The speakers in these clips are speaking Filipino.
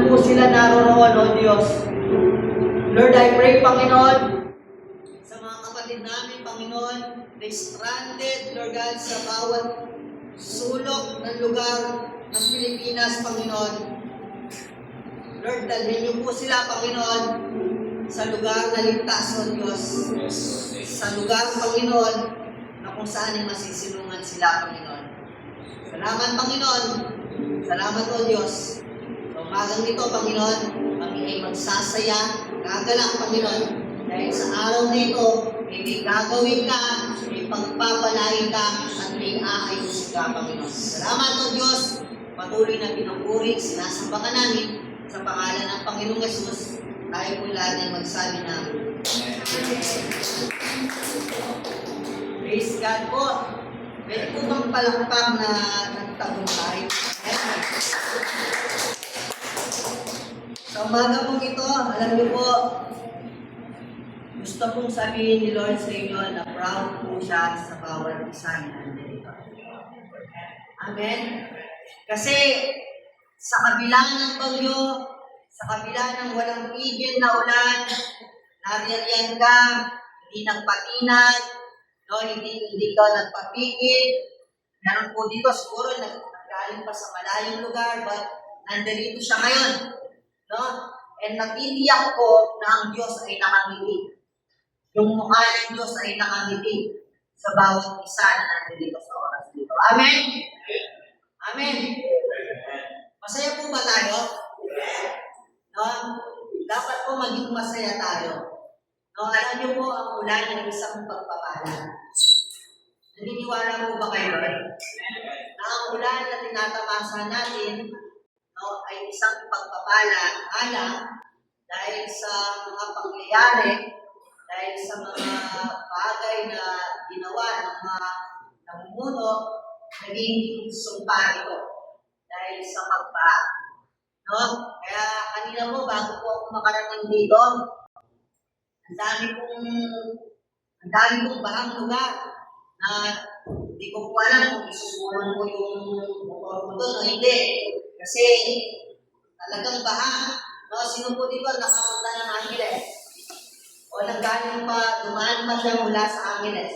Saan po sila naroroon, O Diyos? Lord, I pray, Panginoon, sa mga kapatid namin, Panginoon, na stranded, Lord God, sa bawat sulok ng lugar ng Pilipinas, Panginoon. Lord, dalhin niyo po sila, Panginoon, sa lugar na ligtas, O Diyos. Sa lugar, Panginoon, na kung saan ay masisilungan sila, Panginoon. Salamat, Panginoon. Salamat, O Diyos. Sa umagang nito, Panginoon, kami ay magsasaya, gagalak, Panginoon. Dahil sa araw na ito, may gagawin ka, may pagpapalain ka, at may aayos ka, Panginoon. Salamat, O Diyos. Patuloy na pinupuri, sinasamba ka namin sa pangalan ng Panginoong Yesus. Tayo po lahat ay magsabi na praise God po. Pwede po bang palakpak na nagtagumpay? Sa umaga pong ito, alam niyo po, gusto kong sabihin ni Lord sa inyo na proud po siya sa bawat isa na nandito. Amen? Kasi sa kabila ng bagyo, sa kabila ng walang tigil na ulan, naririyan ka, hindi nagpatinag, no, hindi ka nagpapigil. Meron po dito, siguro naggaling pa sa malayong lugar, but nandito siya ngayon. No? And natitiyak ko na ang Diyos ay nakangiti. Yung mukha ng Diyos ay nakangiti sa bawat isa na nandito sa oras dito. Amen? Amen? Masaya po ba tayo? No? Dapat po maging masaya tayo. No, alam niyo po, ang ulan ay isang pagpapala. Naniniwala po ba kayo na ang ulan na tinatamasa natin, no, ay isang pagpapala dahil sa mga pangyayari, dahil sa mga bagay na ginawa ng mga namumuno, naging sumpa ito dahil sa pagbaha. No? Kaya kanina po, bago po ako makarating dito, ang dami pong bahang lugar na hindi ko po alam kung isusunan ko yung motor ko doon o hindi. Kasi talagang baha. No, sino po dito nakapunta ng Angeles? O nanggaling pa, dumaan pa siya mula sa Angeles.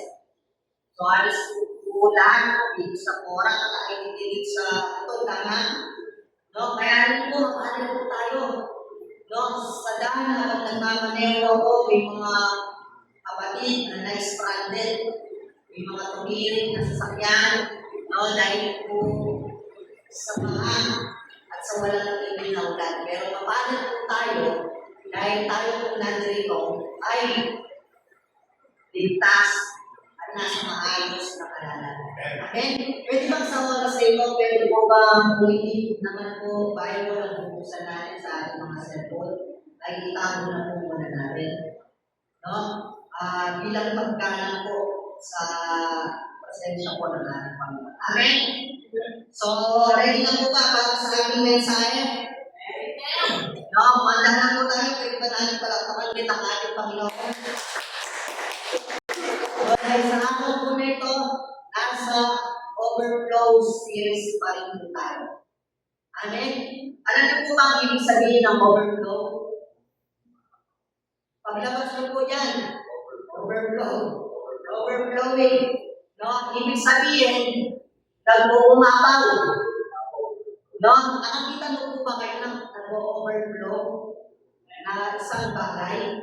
So alis po lahat dito sa Porang at nakikinig sa tundangan. No, kaya rin po, makahalin po tayo. No, sa daan na nagmamaneho ako, may mga kapatid na na-stranded, may mga tumiring na sasakyan, no, dahil po sa baha at sa walang tigil na ulan. Pero mapalad po tayo, dahil tayo po nandito ay ligtas at nasa maayos na kalagayan. Amen? Pwede bang sa oras sa ito, pwede po ba hindi naman po Bible ang bubuksan natin sa ating mga cellphone? Ay itago na po muna natin. No? Bilang paggalang po sa presensya po ng ating Panginoon. Amen? So, ready na po ba para sa ating mensahe? No, manda na po tayo. Pwede ba natin palakpakan ulit ang ating Panginoon? So, dahil sa araw po na ito, nasa overflow series pa rin po tayo. Amen? Alam niyo po ba ang ibig sabihin ng overflow? Paglabas niyo po yan, overflow. Overflowing. No? Ibig sabihin, nag-uumapaw. No? Nakakita niyo po ba kayo ng nag-overflow na isang bagay?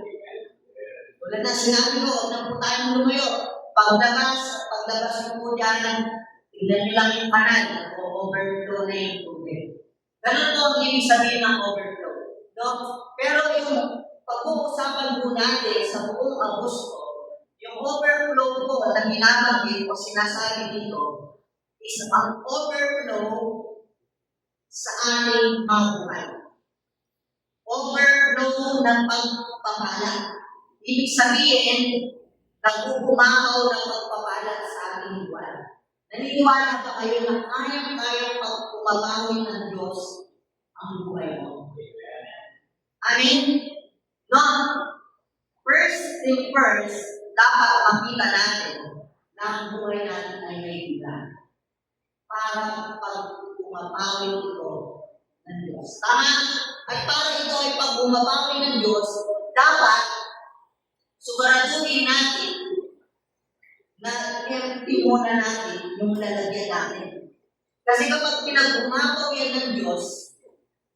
Wala na sinabi ko, huwag na po tayong lumayo. Paglabas niyo po dyan, tignan niyo lang yung kanal, nag-overflow na yung tubig. Ganun po ang ibig sabihin ng overflow. No? Pero yung pag-uusapan po natin sa buong Agosto, yung overflow po na binabanggit o sinasabi dito is ang overflow sa ating mga buhay. Overflow ng pagpapala. Ibig sabihin, nag-uumakaw ng pagpapala sa ating buhay. Naniniwala ba kayo na kayang-kayang pagpumabawin ng Diyos ang buhay mo? Amen? No? First thing first, dapat makita natin na ang buhay natin ay may bilang. Para pagpumabawin ito ng Diyos. Tama? At pumapawi ng Diyos, dapat siguraduhin natin na empty muna natin yung lalagyan natin. Kasi kapag pinag-umapaw yan ng Diyos,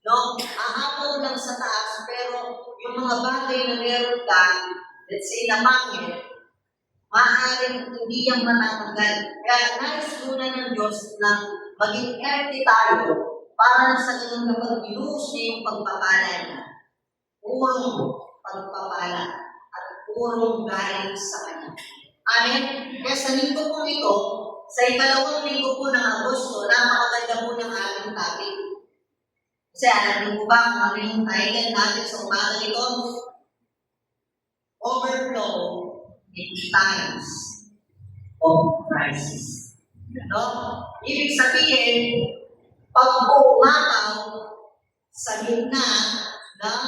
no, ahapaw lang sa taas, pero yung mga bagay na meron ka, let's say na pangit, maaaring hindi yung matatanggal. Kaya nais muna ng Diyos na maging empty tayo para sa ganun kapag binuhos niya yung pagpapala niya. Purong pagpapala at purong galing sa Kanya. Amen? Kaya sa linggo po ito, sa ikalawang linggo po ng Agosto, napakaganda po ng ating topic. Kasi alam niyo po ba kung ano yung title natin sa umaga nito? Overflow in times of crisis. No? Ibig sabihin, pag umataw sa gitna ng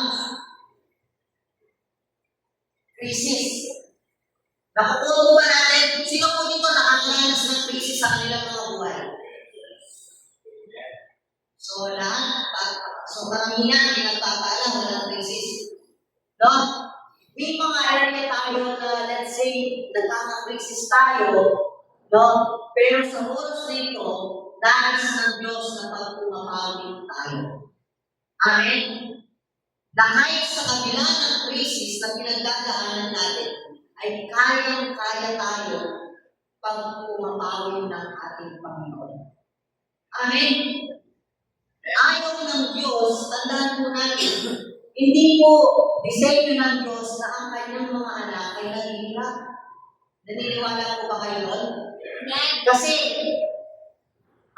krisis. Nakukuha ba natin? Sino po dito nakakaranas ng krisis sa kanilang mga buhay? So, karamihan, pinagpapala, walang krisis. No? May mga area tayo na, let's say, nagkakakrisis tayo, no? Pero sa oras na ito, nais ng Diyos na pagpumapawin tayo. Amen? Na kahit sa kabila ng krisis na pinagdadaanan natin, ay kayang-kaya tayo pag pumapawin ng ating Panginoon. Amen? Ayaw ng Diyos, tandaan po natin, hindi po disenyo ng Diyos na ang kanyang mga anak ay naghihirap. Naniniwala po ba kayo doon? Kasi,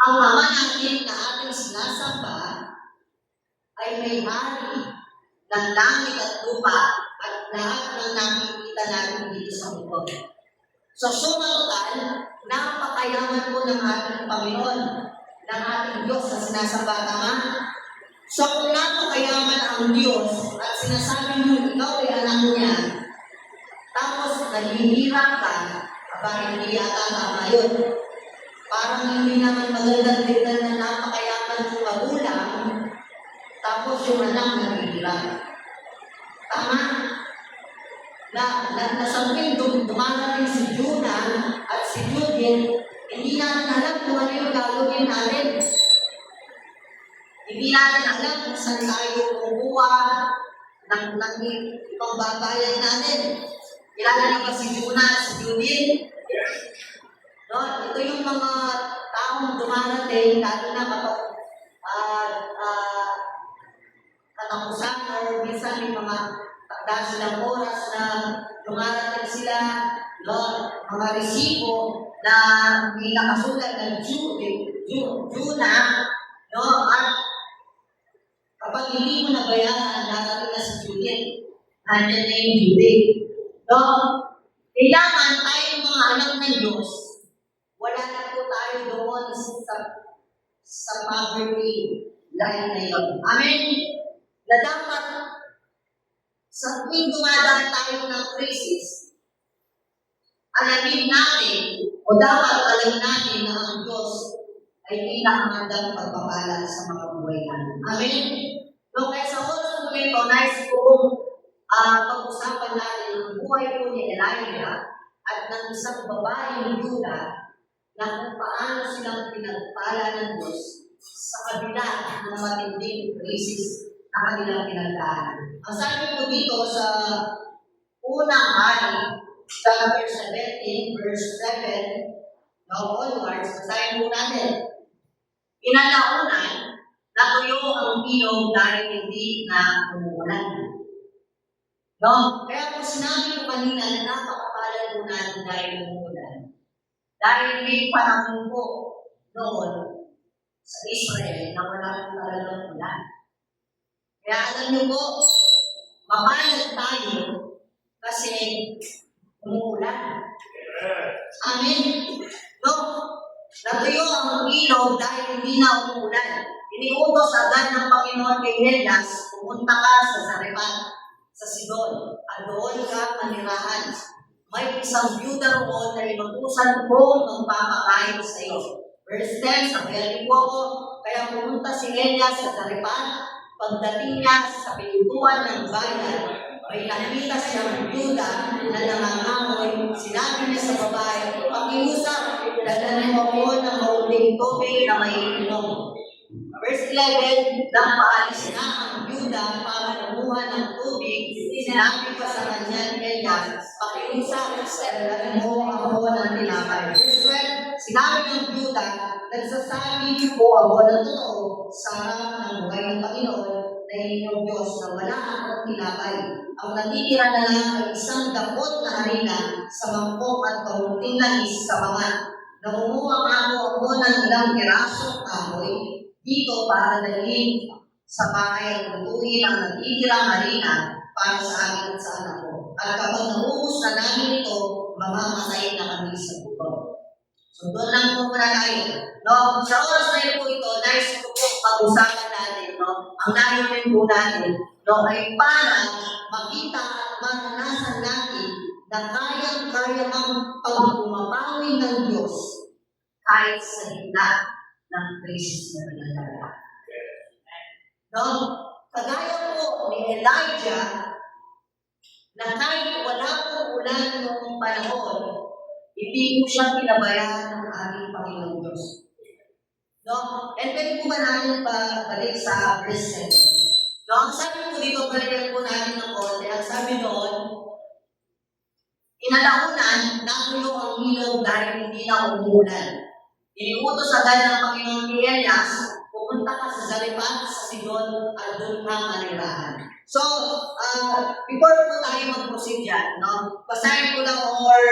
ang Ama natin na ating sinasamba ay may hari ng langit at lupa at lahat ng nakikita natin dito sa mundo. So, suma total, napakayaman po ng ating Panginoon, ng ating Diyos na sinasamba, tama? So, kung napakayaman ang Diyos at sinasabi mo ikaw ay anak niya, tapos naghihirap ka, hindi yata tama yun. Parang hindi naman magandang tignan na napakayaman ng magulang, tapos yung anak naghihirap. Tama? Nasamping dumarating si Jonah at si Judith, hindi natin alam kung ano yung gagawin natin. Hindi natin alam kung saan tayo kumuha ng ibang babayan natin. Kilala niyo ba si Jonah at si Judith? No? Ito yung mga taong dumarating, lalo na kapag katapusan or minsan may mga dahil silang oras na dumarating sila, no, mga resibo na may nakasulat ng Jonah, no, at kapag hindi mo nabayaran, darating na si Judith, nandiyan na yung Judith. No, kailangan tayong mga anak ng Diyos, wala na po tayo doon sa poverty line na yun. Amen? Na dapat sa tuwing dumadaan tayo ng krisis, alamin natin o dapat alam natin na ang Diyos ay pinakamandang pagpapala sa mga buhay natin. Amen? So, kaya sa oras po ito, nais ko kung pag-usapan natin ang buhay po ni Elijah at ng isang babae ni Judah na kung paano silang pinagpala ng Diyos sa kabila ng matinding krisis na kanilang pinagdaanan. Ang sabi ko dito sa unang hari, chapter 17, verse 7, no, onwards, basahin po natin. Inalaunan, natuyo ang ilog dahil hindi na umuulan. No? Kaya po sinabi ko kanina na napakapalad po natin dahil umuulan. Dahil may panahon po noon sa Israel na wala po talagang ulan. Kaya alam niyo po, mapalad tayo kasi umuulan. Amen? No? Natuyo ang ilog dahil hindi na umuulan. Iniutos agad ng Panginoon kay Elias, pumunta ka sa Zarephath, sa Sidon, at doon ka manirahan. May isang byuda roon na inutusan kong magpapakain sa iyo. Verse 10, sabihin po ako, kaya pumunta si Elias sa Zarephath. pagdating niya sa pintuan ng bayan, may nakita siyang byuda na nangangamoy. Sinabi niya sa babae, "Pakiusap, dalhan mo ako ng maunting tubig na may inom." Verse 11, nang paalis na ang byuda para kumuha ng tubig, sinabi pa sa kanya niya, "Pakiusap, dalhan mo ako ng tinapay." Verse 12, sinabi ng byuda, "Nagsasabi po ako ng totoo sa harap ng buhay ng Panginoon na inyong Diyos na wala akong tinapay. Ang natitira na lang ay isang dapot na harina sa mangkok at kaunting langis sa mga. Nangunguha ako ng ilang pirasong kahoy dito para dalhin sa bahay at lutuin ang natitirang harina para sa akin at sa anak ko. At kapag naubos na namin ito, mamamatay na kami sa gutom." So doon lang po muna tayo. No? Sa oras na yun po ito, nais ko po pag-usapan natin, no? Ang namin po natin, no, ay para makita at maranasan natin na kayang-kaya ang pagbumabawi ng Diyos kahit sa gitna ng krisis na pinagdala. No? Kagaya po ni Elijah, na kahit wala pong ulan noong panahon, hindi po siya pinabayaan ng ating Panginoong Diyos. No? And pwede po ba natin balik sa verse 7? No? Ang sabi po dito, balikan po natin ng konti. Ang sabi doon, "Kinalaunan, nakulo ang ilog dahil hindi na umuulan. Iniutos agad ng Panginoon ni Elias, pumunta ka sa Zarephath sa Sidon at doon ka manirahan." So, before po tayo mag-proceed dyan, no? Basahin ko lang or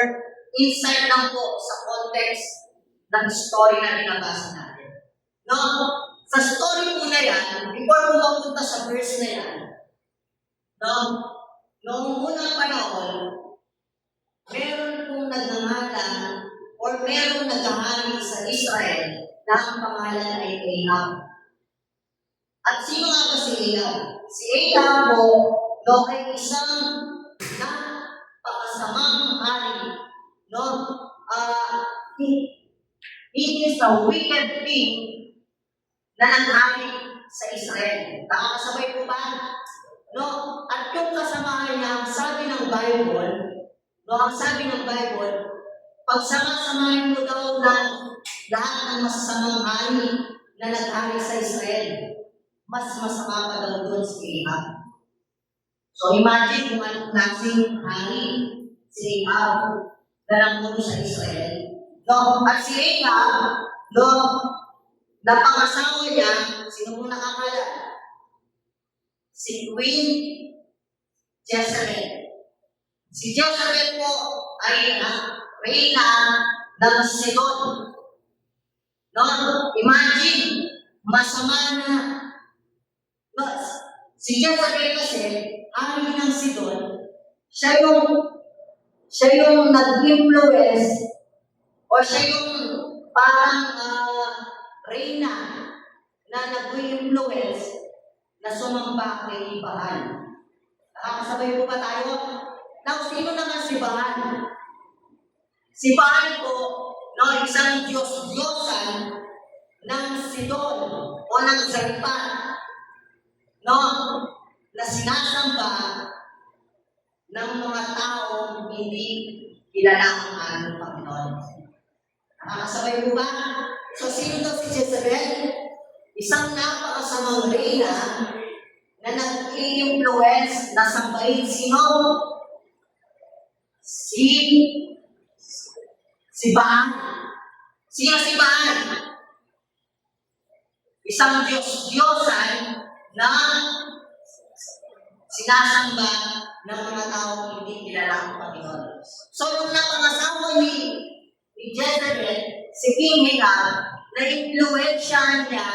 insight lang po sa context ng story na binabasa natin. No? Sa story po na yan, before po mapunta sa verse na yan, no? Noong unang panahon, meron pong nagngangalan or meron naghahari sa Israel na ang pangalan ay Ahab. At sino nga ba si Ahab? Si Ahab po, no, ay isang napakasamang hari. No? He is a wicked king na naghari sa Israel. Nakakasabay po ba? No? At yung kasamahan niya, ang sabi ng Bible, no, ang sabi ng Bible, pagsama-samahin mo daw ng lahat ng masasamang hari na naghari sa Israel, mas masama pa daw doon si Ahab. So imagine kung anong klaseng hari si Ahab na nanggulo sa Israel. No, at si Ahab, no, napangasawa niya, sino po nakakala? Si Queen Jezebel. Si Jezebel po ay reyna ng Sidon. No, imagine, masama na. No, si Jezebel kasi, hari ng Sidon, siya yung nag-influence o siya yung parang reyna na nag-influence na sumamba kay Baal. Nakakasabay po ba tayo? Now, sino naman si Baal? Si Baal po, no, isang Diyos-Diyosan ng Sidon o ng Zarephath, no, na sinasamba ng mga taong hindi kilala ang ating Panginoon. Nakakasabay po ba? So, sino daw si Jezebel? Isang napakasamang reyna na nag-i-influence na sambahin sino? Si Baal. Sino si Baal? Isang Diyos-Diyosan na sinasamba ng mga taong hindi kilala ang Panginoon. So, nung napangasawa ni Jezebel, si King Ahab, na-influensyahan niya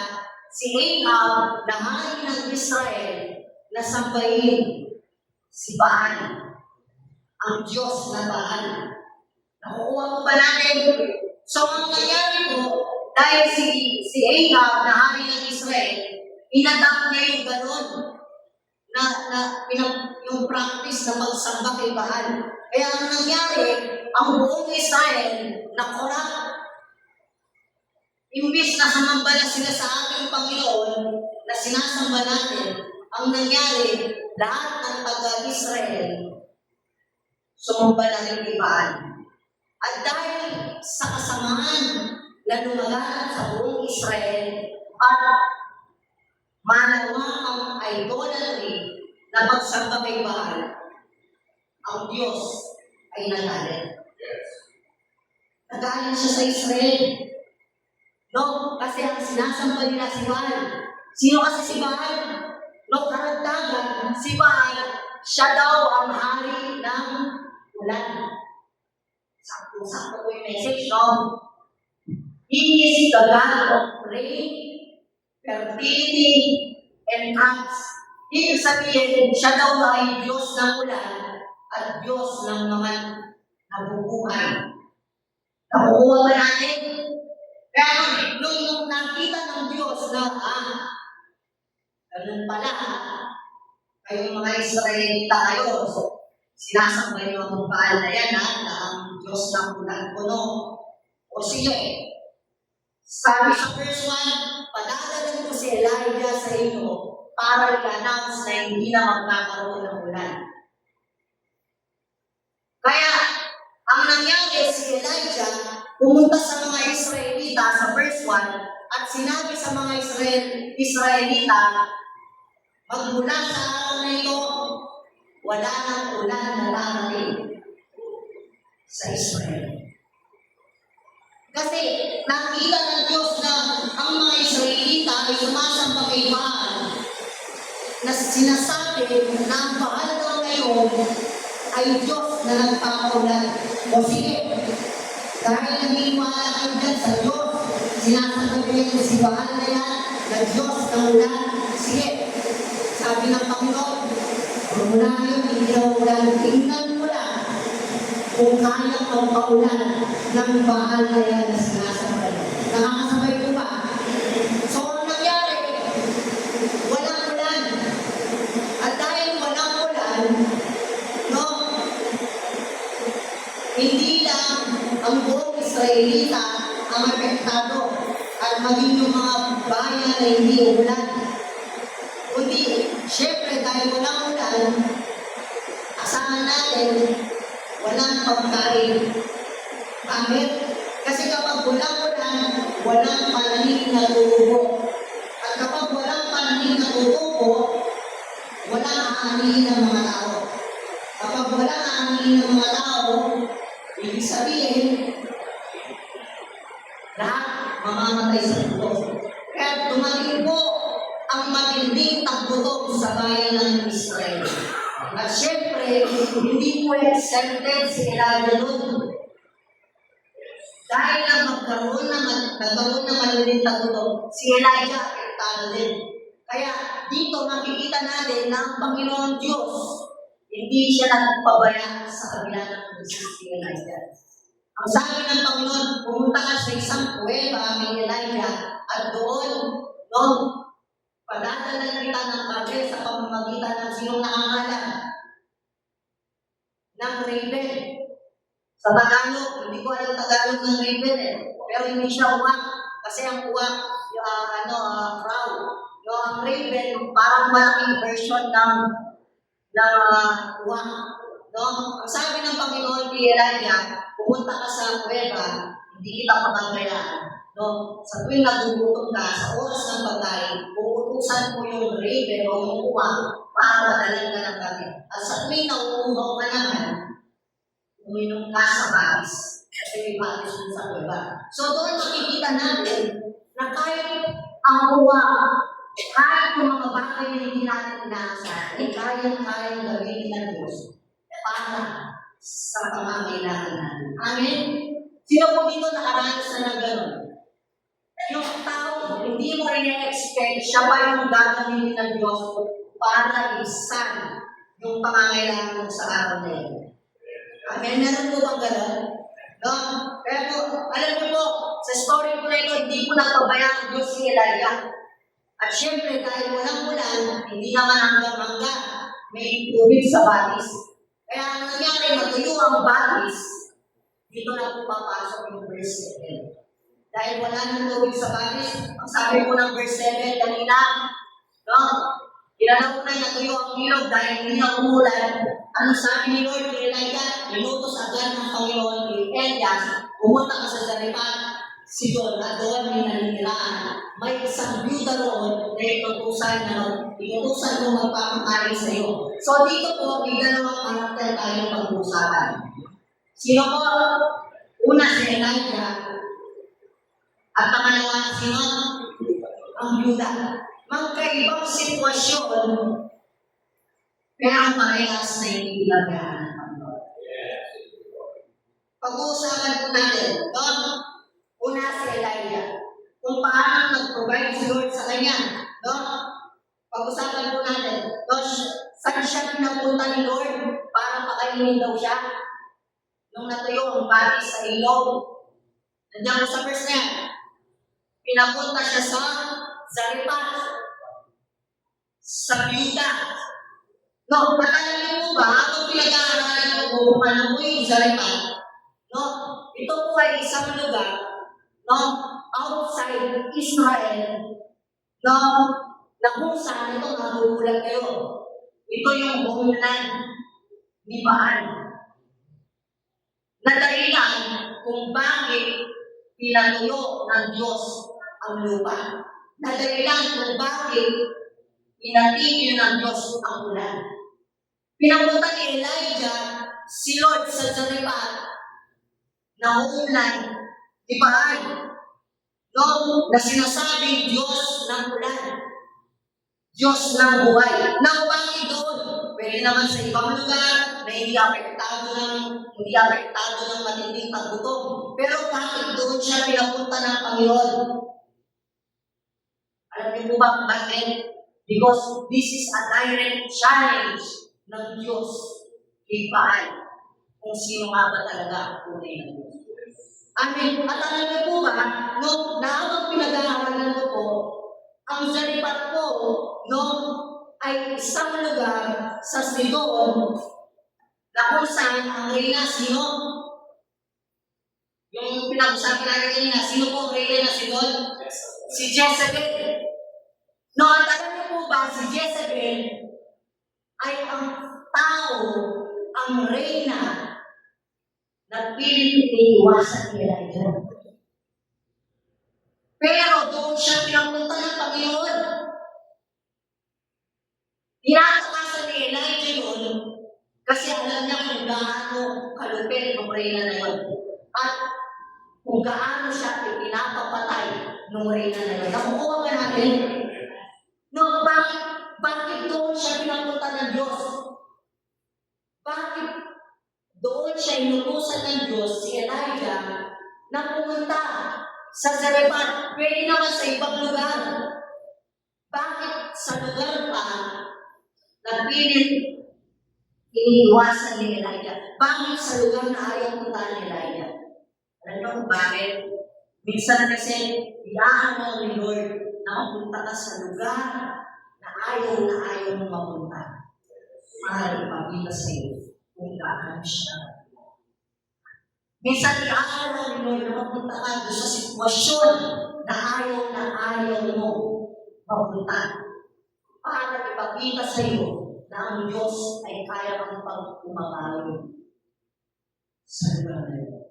si Ahab na hari ng Israel na sambahin si Baal, ang Diyos na Baal. Nakukuha po ba natin? So, ang nangyari po, dahil si Ahab na hari ng Israel, inadapt niya yung ganon yung practice na pagsamba kay Baal. Kaya ang nangyari, ang buong Israel na corrupt. imbis na sumamba na sila sa ating Panginoon na sinasamba natin, ang nangyari, lahat ng taga-Israel, sumamba na rin kay Baal. At dahil sa kasamaan na lumagalat sa buong Israel at manawa ang idolatry na pagsamba kay Baal, ang Diyos ay nagalit. Nagalit siya sa Israel. No, kasi ang sinasamba nila si Baal. Sino kasi si Baal? No, karagdagan, si Baal, siya daw ang hari ng ulan. Sakto-sakto ko yung message, no? He is the God of rain, fertility, and crops. Ibig sabihin, siya daw ay Diyos ng ulan at Diyos ng mga nabubuhay. Nakukuha ba natin? Pero nung nakita ng Diyos na, ganun pala, kayong mga Israelita kayo, so, sinasamba niyo ang Baal na yan, na ang Diyos ng ulan puno. O sige, sabi sa verse 1, padadalan ko si Elijah sa inyo para i-announce na hindi na magkakaroon ng ulan. Kaya, ang nangyari si Elijah, pumunta sa mga Israelita sa verse 1 at sinabi sa mga Israelita, magmula sa araw na ito, wala nang ulan na darating sa Israel. Kasi nakita ng Diyos na ang mga Israelita ay sumasamba kay Baal, na sinasabi na ang Baal na ngayon ay Diyos na nagpapaulan. O sige, dahil naniniwala kayo dyan sa Diyos, sinasabi niyo si Baal na yan, na Diyos ng ulan. Sige, sabi ng Panginoon, mula ngayon, hindi na ulan, tingnan mo lang kung kaya kang paulan ng Baal na yan na sinasabay. Nakakasabay ko ba? So, ang nangyari, walang ulan. At dahil walang ulan, no, hindi lang ang buong Israelita ang apektado at maging yung mga bayan na hindi ulan. Kundi, syempre dahil walang ulan, asahan natin, walang pagkain. Bakit? Kasi kapag walang ulan, walang pananim na tutubo. At kapag walang pananim na tutubo, walang aanihin ng mga tao. Kapag walang aanihin ng mga tao, ibig sabihin, lahat mamamatay sa gutom. Kaya dumating po ang matinding tagputok sa bayan ng Israel. At syempre, hindi po exempted si Elijah doon. Dahil lang nagkaroon ng matinding tagputok, si Elijah apektado din. Kaya dito makikita natin na ang Panginoon Diyos, hindi siya nagpabaya sa kabila ng Moses si Elijah. Ang sabi ng Panginoon, pumunta ka sa isang kuweba kay Elijah at doon, padadalan kita ng kape sa pamamagitan ng sinong nakangalan ng raven. Sa Tagalog, hindi ko alam Tagalog ng raven pero hindi siya uwak. Kasi ang uwak, crow. Ang raven, parang malaking version ng uwak. Ang sabi ng Panginoon kay Elijah, pumunta ka sa kuweba, hindi kita pagkagayaan. Sa tuwing nagugutom ka, sa oras ng pagkain, uutusan mo yung raven o yung uwak para madalan ka ng gabi. At sa tuwing nauuhaw ka naman, uminom ka sa batis. Kasi may batis dun sa kuweba. So doon makikita natin na kahit ang uwak, kahit yung mga bagay na hindi natin inaasahan, ay kayang gawin ng Diyos para sa pangangailangan natin. Amen? Sino po dito nakaranas na ng gano'n? Yung tao, hindi mo ina-expect, siya pa yung gagawin ng Diyos para isan yung pangangailangan mo sa araw na yun. Amen? Meron po bang gano'n? Pero alam niyo po, sa story ko na ito, hindi ko nagpabayaan ang Diyos si Elijah. At syempre, dahil walang ulan, hindi naman hanggang may tubig sa batis. Kaya ang nangyari, matuyo ang batis, dito na po papasok yung verse 7. Dahil wala nang tubig sa batis, ang sabi po ng verse 7 kanina, no? Inanaw na natuyo ang ilog dahil hindi na umulan. Ano sabi ni Lord kay Elijah? Inutos agad ng Panginoon kay Elias, pumunta ka sa Zarephath, Sidon, at doon may naninirahan. May isang byuda roon na inutusan mo magpapakain sa iyo. So dito po, may dalawang karakter tayong pag-uusapan. Sino po? Una si Elijah, at pangalawa, sino? Ang byuda. Magkaibang sitwasyon, pero parehas na hindi pinagdaanan ng Panginoon. Pag-uusapan po natin, no? Una si Elijah. Kung paano nag-provide si Lord sa kanya, no? Pag-usapan po natin, no? Saan siya pinapunta ni Lord para pakainin daw siya? Nung natuyo ang bati sa ilog. Nandiyan ko sa verse niya. Pinapunta siya sa Zarephath, sa byuda. No, alam niyo po ba, habang pinag-aaralan ko kung ano po yung Zarephath, no, ito po ay isang lugar, no, outside Israel, no, na kung saan ito magugulat kayo. Ito yung homeland ni Baal. Na dahilan kung bakit pinatuyo ng Diyos ang lupa. Na dahilan kung bakit pinatigil ng Diyos ang ulan. Pinapunta ni Elijah si Lord sa Zarephath na homeland ni Baal. No, na sinasabing Diyos ng ulan. Diyos ng buhay. Now, bakit doon? Pwede naman sa ibang lugar na hindi apektado ng matinding paggutom. Pero bakit doon siya pinapunta ng Panginoon? Alam niyo po ba bakit? Because this is a direct challenge ng Diyos kay Baal kung sino nga ba talaga ang tunay ng Diyos. Amen. At alam niyo po ba, no, na habang pinag-aaralan ko po, ang Zarephath po, no, ay isang lugar sa Sidon na kung saan ang reyna, sino? Yung pinag-usapan natin kanina, sino po ang reyna na Sidon? Si Jezebel. No, at alam niyo po ba, si Jezebel ay ang tao, ang reyna na pilit iniiwasan ni Elijah. Pero doon siya pinapunta ng Panginoon. Tinatakasan ni Elijah yun kasi alam niya kung gaano kalupit ng reyna na yun. At kung gaano siya pinapapatay ng reyna na yun. Nakukuha ba natin? No, bakit doon siya pinapunta ng Diyos? Bakit doon siya inutusan ng Diyos, si Elijah, na pumunta sa Zarephath? Pwede naman sa ibang lugar. Bakit sa lugar pa na pilit iniiwasan ni Elijah? Bakit sa lugar na ayaw puntahan ni Elijah? Alam niyo kung bakit? Minsan kasi, iaano ni Lord na mapunta ka sa lugar na ayaw mo mapunta. Para ipakita sa iyo kung gaano siya. Minsan iaano ni Lord na mapunta ka doon sa sitwasyon na ayaw mo mapunta. Para ipakita sa iyo na ang Diyos ay kaya kang pag-umakayo sa lugar na ito.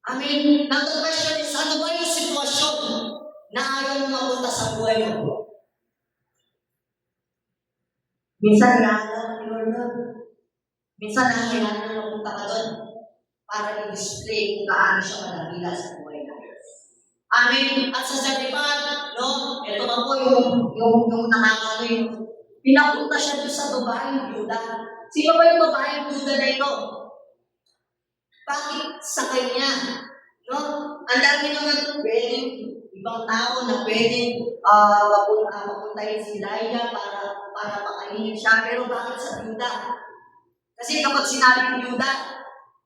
Amen. Now the question is, ano ba yung sitwasyon na ayaw mo mapunta sa buhay mo? Minsan naalam ni Lord doon. Minsan nangyayanan na mapunta ka doon para i-display kung gaano siya madakila sa buhay natin. Amen. At sa Zarephath, no? Ito man po yung nakakano yung pinapunta siya doon sa babaeng byuda. Sino ba yung babaeng byuda na ito? Bakit sa kanya? No? Ang dami naman pwedeng ibang tao na pwedeng mapuntahin si Elijah para pakainin siya. Pero bakit sa byuda? Kasi kapag sinabing byuda,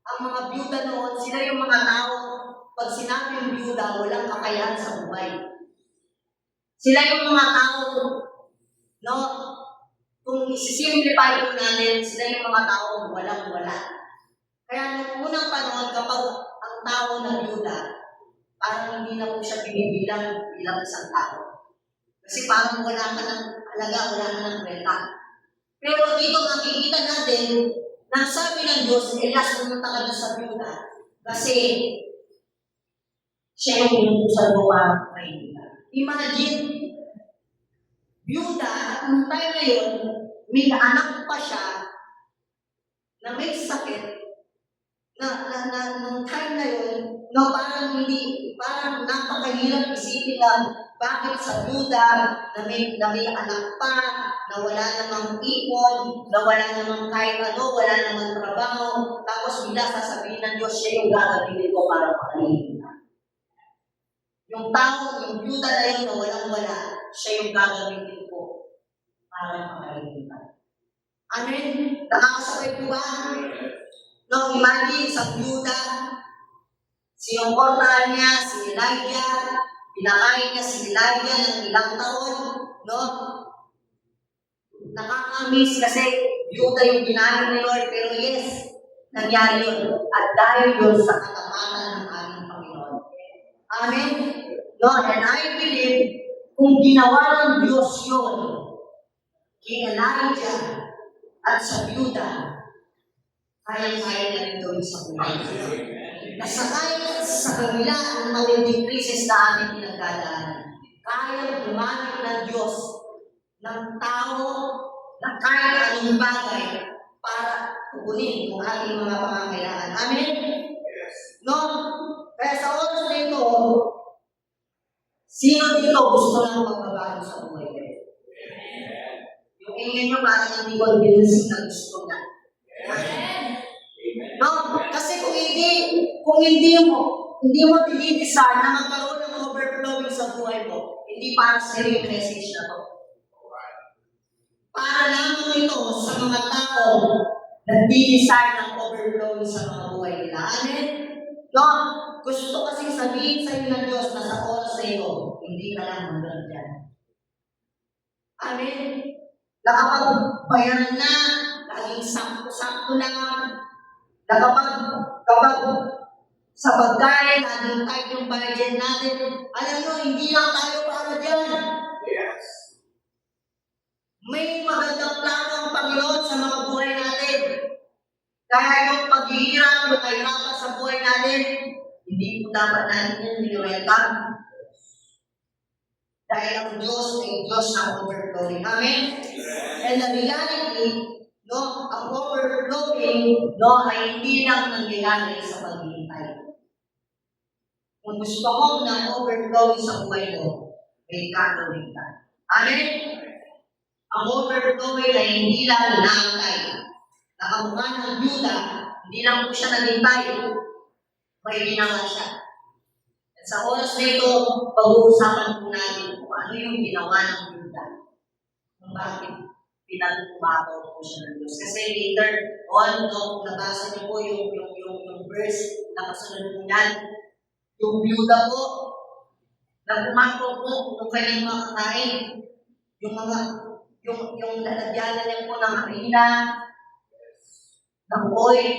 ang mga byuda noon, sila yung mga tao, pag sinabing byuda, walang kakayahan sa buhay. Sila yung mga tao, no? Kung isi-simplify po natin, sila yung mga tao walang-wala. Kaya noong unang panahon, kapag ang tao na byuda, parang hindi na po siya binibilang bilang isang tao. Kasi parang wala ka ng alaga, wala ka ng kwenta. Pero dito makikita natin na sabi ng Diyos, Elias, pumunta ka doon sa Byuda kasi siya yung pinutusan mo para kaibigan. Imagine, Byuda, nung time na yun, may anak pa siya na may sakit nung time na yun, no, parang napakahirap isipin na bakit sa Byuda na may anak pa, na wala namang ipon, na wala namang kahit ano, wala namang trabaho, tapos bila sasabihin ng Diyos, siya yung gagawin ko para makalimutan. Yung tao, yung Byuda na yun na walang-wala, siya yung gagawin ko para makalimutan. Amen? Nakakasabay po ba? No, imagine sa Byuda, sinuportahan niya si Elijah, pinakain niya si Elijah ng ilang taon, no? Nakakamiss kasi Byuda yung ginamit ni Lord, pero yes, nangyari yun. At dahil yun sa katapatan ng aming Panginoon. Amen? No, and I believe, kung ginawa ng Diyos yun, kay Elijah at sa Byuda, kaya-kaya na rin gawin sa buhay. Nasakay sa kabila ng matinding krisis na aming pinagdadaanan. Kaya gumamit ng Diyos ng tao na kaya anong bagay para tugunin ang ating mga pangangailangan. Amen? No? Kaya sa oras na ito, sino dito gusto lang magbabago sa buhay? Yung ingin nyo parang hindi ko bilis na gusto na. No? Kasi kung hindi mo dinidesire na magkaroon ng overflowing sa buhay mo, hindi para sa iyo yung message na to. Para lamang ito sa mga tao na dinidesire ng overflowing sa mga buhay nila. Amen? No? Gusto kasi sabihin sa iyo ng Diyos na sa oras sa iyo, hindi ka lang hanggang dyan. Amen? Nakapagbayaran na, laging sakto-sakto lang, kapag sa pagkain, laging tight yung budget natin, alam nyo, hindi lang tayo para dyan. Yes. May magandang plano ang Panginoon sa mga buhay natin. Kaya yung paghihirap, yung kahirapan sa buhay natin, hindi po dapat natin yung niliwelcome. Dahil ang Diyos ay Diyos ng overflowing. Amen? And the reality, no, ang overflowing, no, ay hindi lang nangyayari sa paghihintay. Kung gusto mo ng overflowing sa buhay mo, may gagawin ka. Amen? Ang overflowing ay hindi lang inaantay. Nakamukha ng Byuda, hindi lang po siya naghintay. May ginawa siya. At sa oras na ito, pag-uusapan po natin kung ano yung ginawa ng Byuda. Kung bakit pinag-umapaw po siya ng Diyos. Kasi later on, kung nabasa niyo po yung verse na kasunod po yan, yung Byuda po, nag-umapaw po kung kanyang makakain. Yung lalagyanan niya po ng harina, ng oil,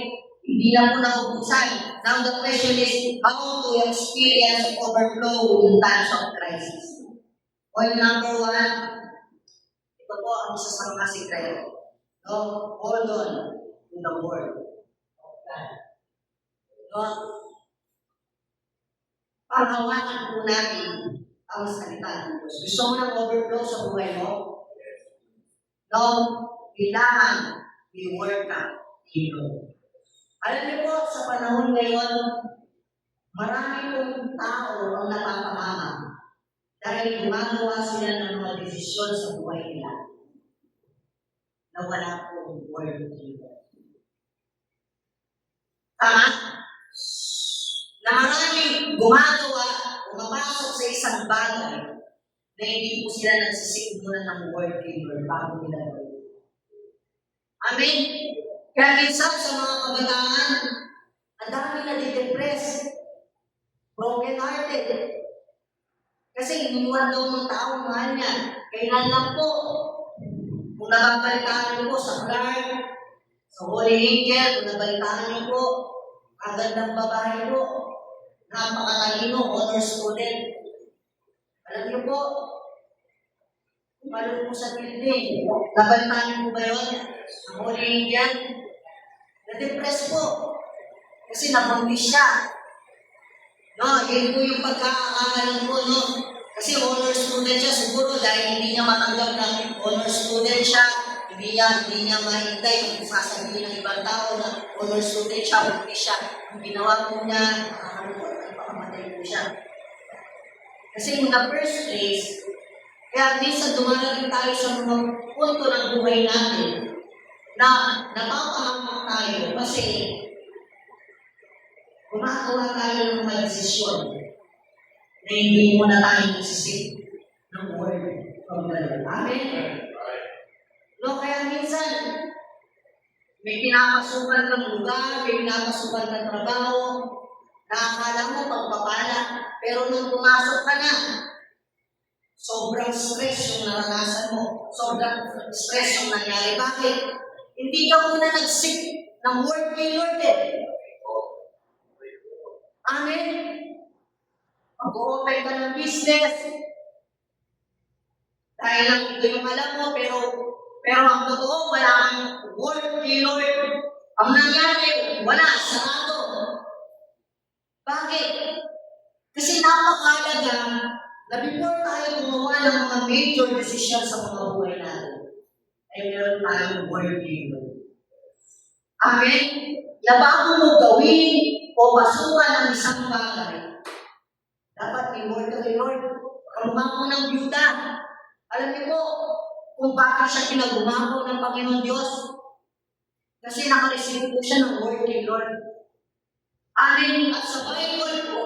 hindi na po naubusan. Now the question is, how to experience overflow in times of crisis? Point number 1, ito po ang isa sa mga sikreto. No? Hold on to the word of God. No? Panghawakan po natin ang salita ng Diyos. Gusto mo ng overflow sa buhay mo? No? Kailangan i-work ka. Alam niyo po, sa panahon ngayon, marami pong tao ang napapamama dahil gumagawa sila ng mga desisyon sa buhay nila na wala pong word of God. Tama? Na maraming gumagawa, umapasok sa isang bagay na hindi po sila nagsisigmura ng word of God bago nila gawin. Amen? Kaya minsan sa mga kabataan, ang dami na di-depress, broken-hearted. Kasi iniwan daw ng taong mahal niya. Kailan lang po, kung nababalitaan niyo po sa Clark, sa Holy Angel, kung nabalitaan niyo po, ang gandang babae po, napakatalino, honor student. Alam niyo po, umalun po sa building. Nabaltaan po ba yun? Ang huli yan. Na-depress po. Kasi nabuntis siya. No, yun po yung pagkakaalam ko, no? Kasi honor student siya, siguro dahil hindi niya matanggap na honor student siya, hindi niya mahintay yung sasabihin ng ibang tao na honor student siya, buntis siya. Ang ginawa po niya, pakamatay po siya. Kasi in the first place, kaya minsan dumarating tayo sa mga punto ng buhay natin na napapahamak tayo kasi gumagawa tayo ng mga desisyon na hindi mo na tayo nagsisip ng word from the Lord. Amen? No, kaya minsan, may pinapasukan kang lugar, may pinapasukan kang trabaho, nakakala mo pagpapala, pero nung pumasok ka na, sobrang stress yung naranasan mo, sobrang stress yung nangyari. Bakit? Hindi ka muna nagsip ng word kay Lord eh. Amen? Mag-open ka ng business. Dahil lang ito yung alam mo, pero ang totoo, wala kang word kay Lord. Ang nangyari, wala, sarado. Bakit? Kasi napakalaga na before tayo gumawa ng mga major decision sa mga buhay natin, ay meron tayong word kay Lord. Amen? Na bago mo gawin o pasukan ang isang bagay, dapat may word ka kay Lord. Kamukha mo ng byuda. Alam niyo po, kung bakit siya pinagumako ng Panginoon Diyos? Kasi nakareceive po siya ng word kay Lord. Amen. At sa Bible po,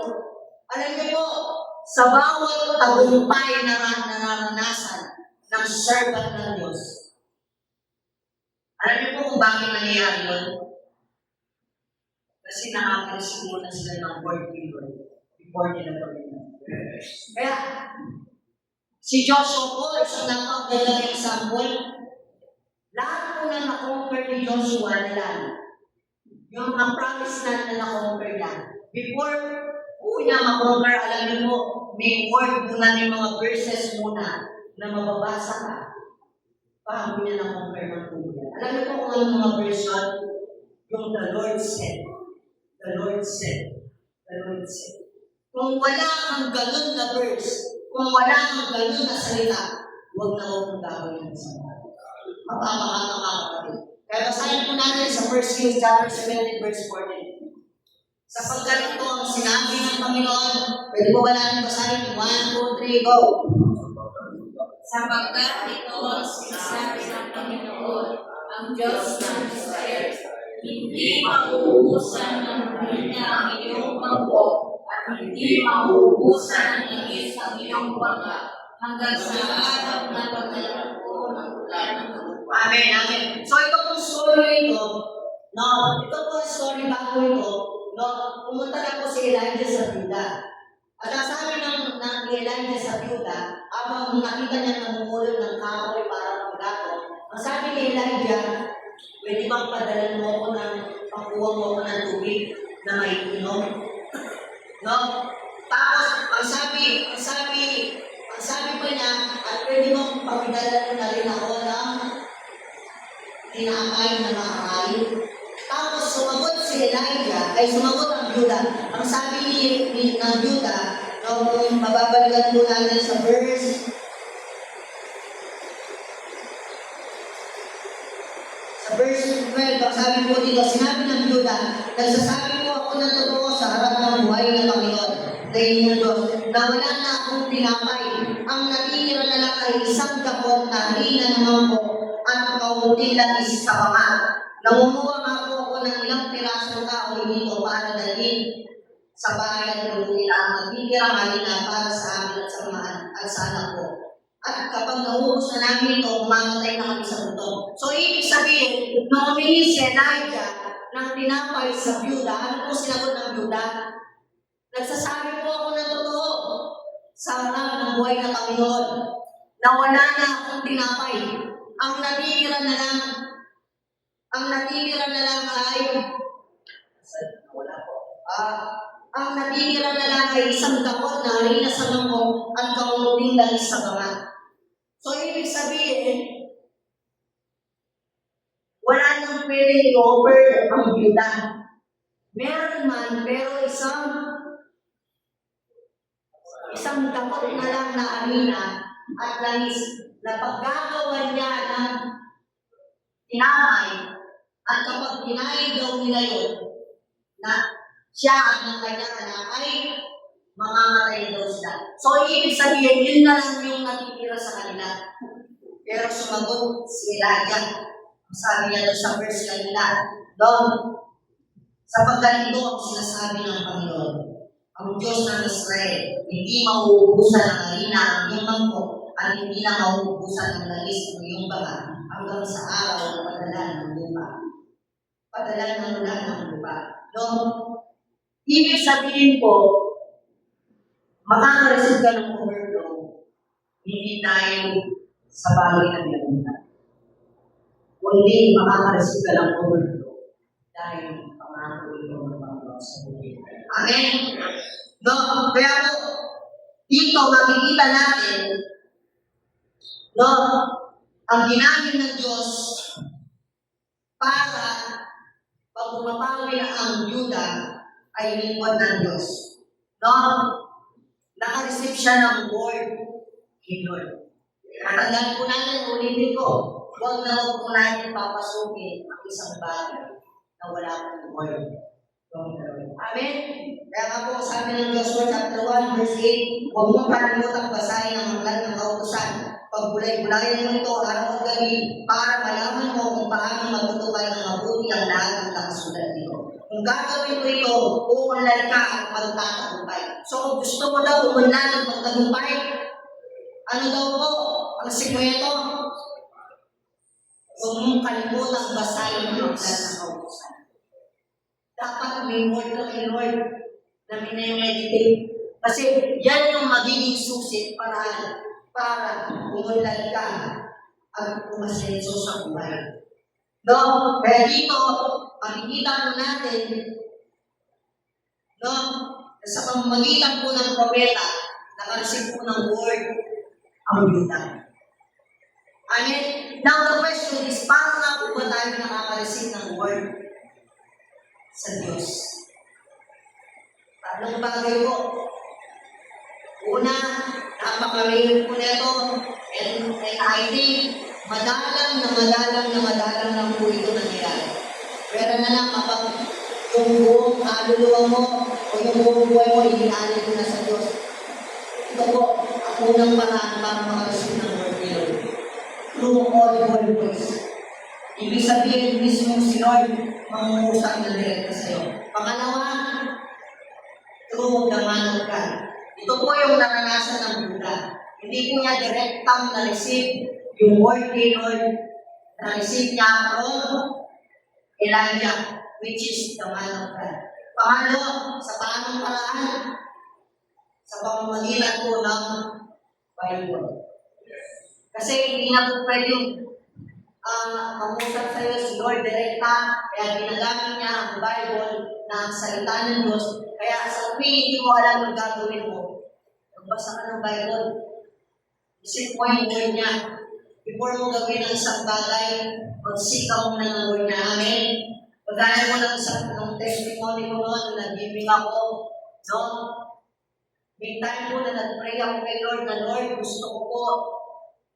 alam niyo po, sa bawat tagumpay na naranasan ng servant ng Diyos, alam niyo po kung bakit nangyayari yun? Kasi nakaka-receive muna sila ng word kay Lord before nila gawin. Kaya, si Joshua po, isang napakagandang example. Lahat po na na-conquer ni Joshua nila, yung mga promise na na-conquer niya. Before po niya ma-conquer, alam niyo po, may word muna, may mga verses muna na mababasa ka bago niya na-conquer ng tuloy. Alam niyo po kung ano mga version? Yung the Lord said. The Lord said. The Lord said. Kung wala kang ganun na verse, kung wala kang ganun na salita, huwag na huwag mong gagawin sa mga. Mapapakata ka kapatid. Kaya basahin po natin sa 1 Kings chapter 17 verse 14. Sapagkat ito ang sinabi ng Panginoon, pwede po ba natin basahin? 1, 2, 3, go! Sapagkat ito ang sinasabi ng Panginoon, ang Diyos ng Israel, hindi mauubusan ng hina ang iyong mangkok at hindi mauubusan ng langis ang iyong bangka hanggang sa araw na pagdating ko ng ulan ng lupa. Amen, amen. So ito pong story ito, no? Ito po story bago ito, no? Pumunta na po si Elijah sa Juda. At ang sabi ng Elijah sa Juda, habang nakita niya namumulot ng kahoy para paggato, ang sabi ni Elijah, pwede bang padalan mo ako ng pakuha mo ako ng tubig na may inom? No? Tapos, ang sabi pa niya, at pwede bang pagdala mo na rin ako ng tinakay na makakain? Tapos, sumagot si Elijah, ay sumagot ang Juda. Ang sabi ng Juda, kung mababalikan po natin sa verse 12, ang sabi po dito, sinabi ng Juda, nagsasabi po ako ng totoo sa harap ng buhay ng Panginoon, na inyong Diyos, na wala na akong tinapay. Ang natitira na lang ay isang dakot na harina ng mangkok at kaunti langis sa panga. Nangunguha nga po ako ng ilang pirasong kahoy dito para dalhin sa bahay at lutuin ang natitirang harina para sa amin at sa mga at sa anak ko. At kapag nauubos na namin ito, umamatay na kami sa gutom. So, ibig sabihin, nung humingi si Elijah ng tinapay sa byuda, ano po sinagot ng byuda? Nagsasabi po ako ng totoo sa harap ng buhay ng Panginoon na wala na akong tinapay. Ang natitira na lang ay wala po. Ang natitira na lang ay isang dakot na harina sa mangkok at kaunting langis sa banga. So, ibig sabihin, wala nang pwedeng i-offer ang byuda. Meron man, pero isang dakot na lang na harina at langis na paggagawa niya ng tinapay at kapag kinain daw nila yun, na siya at ng kanyang anak ay mamamatay daw sila. So, ibig sabihin, yun na lang yung natitira sa kanila. Pero sumagot si Elijah. Sabi niya doon sa verse kanila, Lord, sapagkat ito ang sinasabi ng Panginoon, ang Diyos ng Israel, hindi mauubusan ng harina ang iyong mangkok at hindi na mauubusan ng langis ng iyong banga hanggang sa araw ng padalan ng lupa. Padalan ng ulan ng lupa. No? Ibig sabihin po, makaka-receive ka ng overflow, hindi tayo sa bagay ng lamunan. Kundi makaka-receive ka ng overflow dahil pangako ito ng Panginoon sa buhay. Amen? No? Kaya po, dito makikita natin, no, ang ginamit ng Diyos para pag bumapawi na ang Yuda ay lingkod ng Diyos. No? Naka-receive siya ng word kay Lord. Katandaan po natin, ulitin ko, huwag po natin papasukin ang isang bagay na wala pong word. Amen? Kaya nga po sabi ng Joshua chapter 1 verse 8, huwag mong kalimutan basahin ang aklat ng kautusan. Pagbulay-bulayan mo ito araw at gabi para malaman mo kung paano matutukan ng mabuti ang lahat ng nakasulat nito. Kung gagawin mo ito, uunlad ka at magtatagumpay. So kung gusto mo daw umunlad ng magtagumpay, ano daw po ang sikreto? Huwag mong kalimutan basahin ang aklat ng kautusan. Dapat may word ka kay Lord na minimeditate. Kasi yan yung magiging susit para umunlad ka at umasenso sa buhay. No? Kaya dito, makikita po natin, no? Sa pamamagitan po ng propeta, nakareceive po ng word ang Yuda. Amen? Now the question is, paano na po ba tayo nakaka-receive ng word sa Diyos? Tatlong bagay po. Una, napaka-rare po nito, and I think, madalang lang po ito nangyayari. Pero na lang kapag yung buong kaluluwa mo o yung buong buhay mo, iinalin mo na sa Diyos. Ito po, ang unang paraan para makareceive ng word ni Lord. Through all voice. Ibig sabihin, mismo si Lord, mangungusap na direkta sa'yo. Pangalawa, through the man of God. Ito po yung naranasan ng Buddha. Hindi po niya direktang na-receive yung word ni Lord, na-receive niya from Elijah, which is the man of God. Pangalo, sa paanong paraan? Sa pamamagitan po ng Bible. Kasi hindi na po pwedeng mangusap sa'yo si Lord direkta, kaya ginagamit niya ang Bible na ang salita ng Diyos. Kaya sa tuwing hindi mo alam ang gagawin mo, magbasa ka ng Bible, isip mo yung word niya. Before mo gawin ang isang bagay, magsika mo na ng word niya. Amen? Pagkaya mo ng testimony mo noon, nag-giving ako, no? May time po na nag-pray ako kay Lord na, Lord, gusto ko po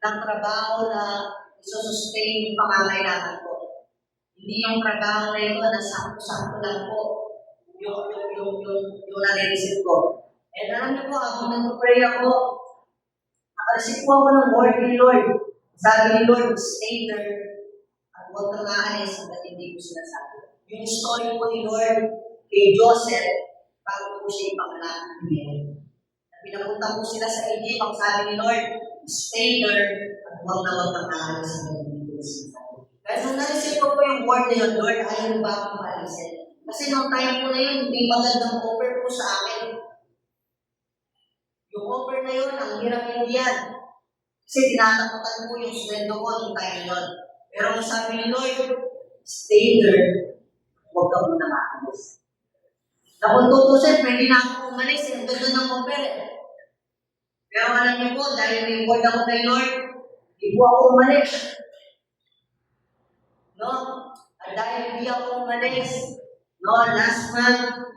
ng trabaho na isusustain yung pangangailangan ko. Hindi yung trabaho na ito na sakto-sakto lang po yung nare-receive ko. And alam niyo po, ako nag-pray ako, nakareceive po ako ng word ni Lord. Sabi ni Lord, stay there at huwag kang aalis hanggat hindi ko sinasabi. Yung story po ni Lord kay Joseph, bago po siya ipanganak ni Mary. Pinapunta po sila sa Egypt, ang sabi ni Lord, stay there at huwag kang aalis hanggat hindi ko sinasabi. Kaya nung na-receive ko po yung word ni Lord, ayaw ba akong maalisin? Kasi nung time po na yun, may magandang offer po sa akin. Yung offer na yun, ang hirap hindi yan. Kasi tinatakutan po yung sweldo ko nung time yun. Pero ang sabi ni Lord, stay there, huwag ka muna maalis. Na kung tutusin, pwede na ako umalis. Ang ganda ng offer. Pero alam niyo po, dahil may word ako kay Lord, hindi po ako umalis. No? At dahil hindi ako umalis, no, last month,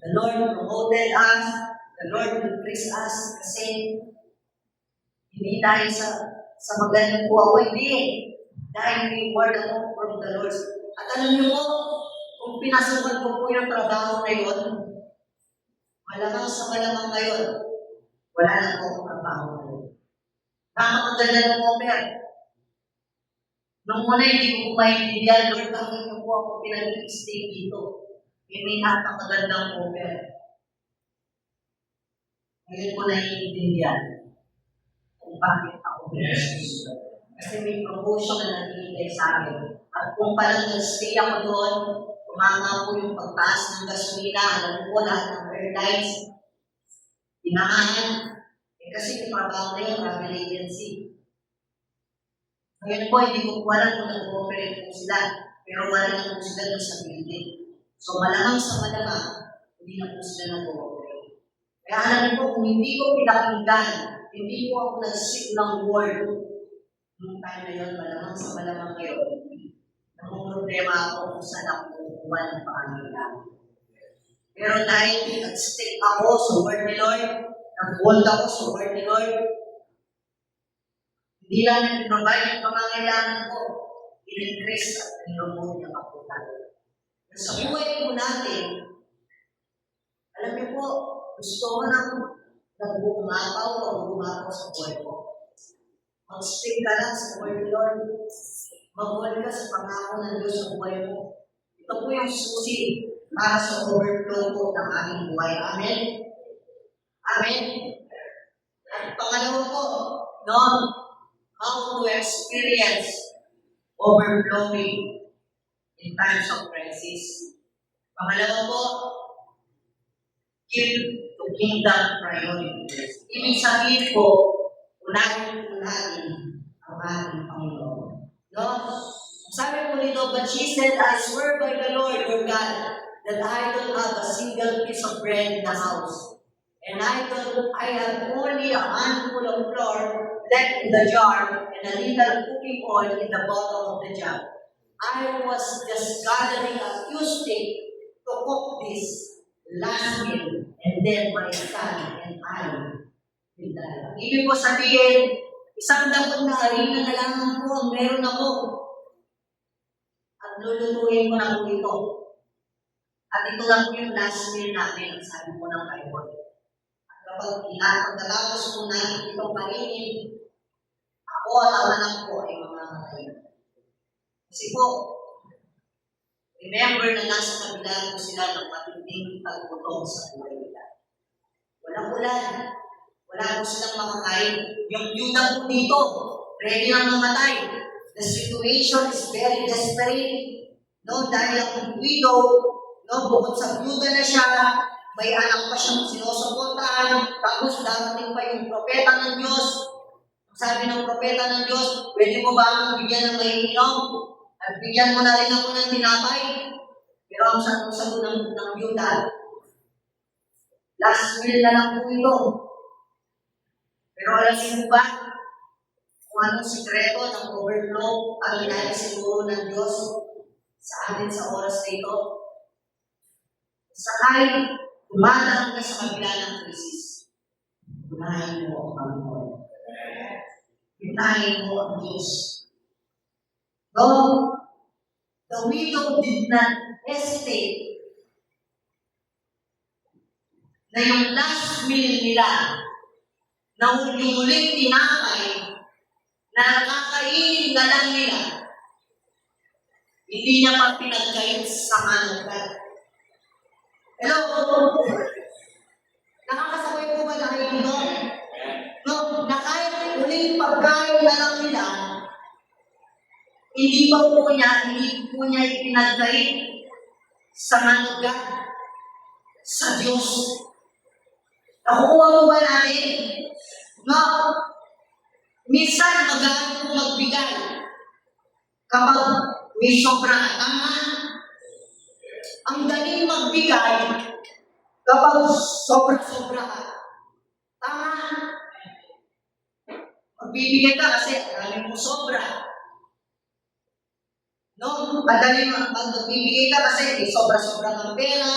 the Lord promoted us, the Lord increased us, kasi hindi dahil sa magaling po ako, hindi. Dahil may word ako from the Lord. At alam niyo po, kung pinasukan ko po yung trabaho na yun, malamang sa malamang ngayon, wala na po akong trabaho na yun. Napakaganda ng offer. Nung una, hindi ko po maintindihan, Lord, bakit niyo po ako pinag-stay dito? May napakagandang offer. Ngayon ko naiintindihan kung bakit ako pinag-stay. Kasi may promotion na nagbibigay sa akin. At kung palang nag-stay ako doon, tumama po yung pagtaas ng gasolina, alam po lahat ng airlines, tinamaan. Kasi yung trabaho na yung travel agency. Ngayon po, hindi ko po alam kung nag-ooperate po sila, pero wala na po sila doon sa building. So malamang sa malamang, hindi na po sila nag-ooperate. Kaya alam niyo po, kung hindi ko pinakinggan, hindi po ako nag-seek ng word, noong time na yun, malamang sa malamang ngayon, problema ako kung saan ako kukuha ng pangangailangan. Pero dahil nag-stick ako sa word ni Lord, nag-hold ako sa word ni Lord, hindi lang nag-provide yung pangangailangan ko, in-increase at in-promote yung kapunan. Sa buhay po natin, alam niyo po, gusto ko nang nag-bumapaw o bumapaw sa buhay ko. Mag-stick ka lang sa word ni Lord. Mag-hold ka sa pangako ng Diyos sa buhay mo. Ito po yung susi para sa overflow po ng aming buhay. Amen? Amen? At pangalawa po, no? How to experience overflowing in times of crisis. Pangalawa po, give to kingdom priorities. Ibig sabihin po, unahin po natin ang ating Panginoon. No? Sabi po dito, but she said, I swear by the Lord your God that I don't have a single piece of bread in the house. And I have only a handful of flour left in the jar and a little cooking oil in the bottom of the jar. I was just gathering a few sticks to cook this last meal, and then my son and I will die. Ibig po sabihin, isang dapot na harina na lang po ang meron ako. At lulutuin ko na po ito. At ito lang po yung last meal namin, sabi po ng Bible. At kapag pagkatapos po natin itong kainin, ako at ang anak ko ay mamamatay. Kasi po, remember na nasa kabila po sila ng matinding pagputong sa buhay nila. Walang ulan. Wala po silang makakain. Yung yuda po dito, ready na mamatay. The situation is very desperate. No, dahil ang widow, no, bukod sa yuda na siya, may anak pa siyang sinusuportahan, tapos darating pa yung propeta ng Diyos. Sabi ng propeta ng Diyos, pwede mo ba akong bigyan ng maiinom? At bigyan mo na rin ako ng tinapay. Pero ang sagot ng yuda, last meal na lang po ito. Pero alam niyo ba kung anong sikreto ng overflow ang inaisiguro ng Diyos sa atin sa oras na ito? Sakay, dumadaan ka sa kabila ng krisis. Unahin mo ang Panginoon. Unahin mo ang Diyos. Though the widow did not hesitate na yung last meal nila na yung uling tinapay na nakakainin na lang nila, hindi niya pa pinagkait sa manukat. Hello? Nakakasabay po ba na kayo dito? No, na kahit uling pagkain na lang nila, hindi po niya ipinagkait sa manukat, sa Diyos. Nakukuha mo ba natin? No, minsan magaling kong magbigay kapag may sobrang atama. Ang daling magbigay Kapag sobra-sobra ka, tama. Magbibigay ka kasi marami mong sobra. No? Madali magbibigay ka kasi may sobra-sobra kang pera,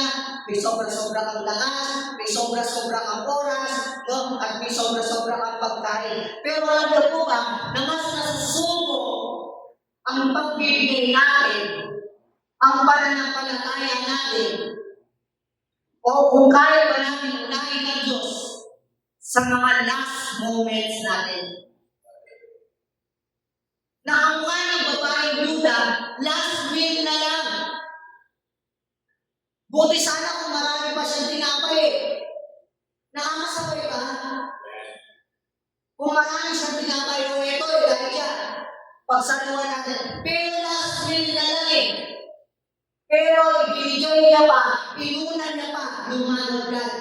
may sobra-sobra kang lakas, may sobra-sobra kang oras, no? At may sobra-sobra kang pagkain. Pero alam niyo po ba na mas nasusuko ang pagbibigay natin, ang pananampalataya natin, o kung kaya ba natin unahin ng Diyos sa mga last moments natin. Na ang mukha ng babaeng Yuda, last will na lang. Buti sana kung marami pa siyang tinapay eh. Nakakasabay ka? Kung marami siyang tinapay, o ito, Elijah, pagsaluhan natin. Pero last will na lang eh. Pero ibinigay niya pa, inunan niya pa, lumalaglag.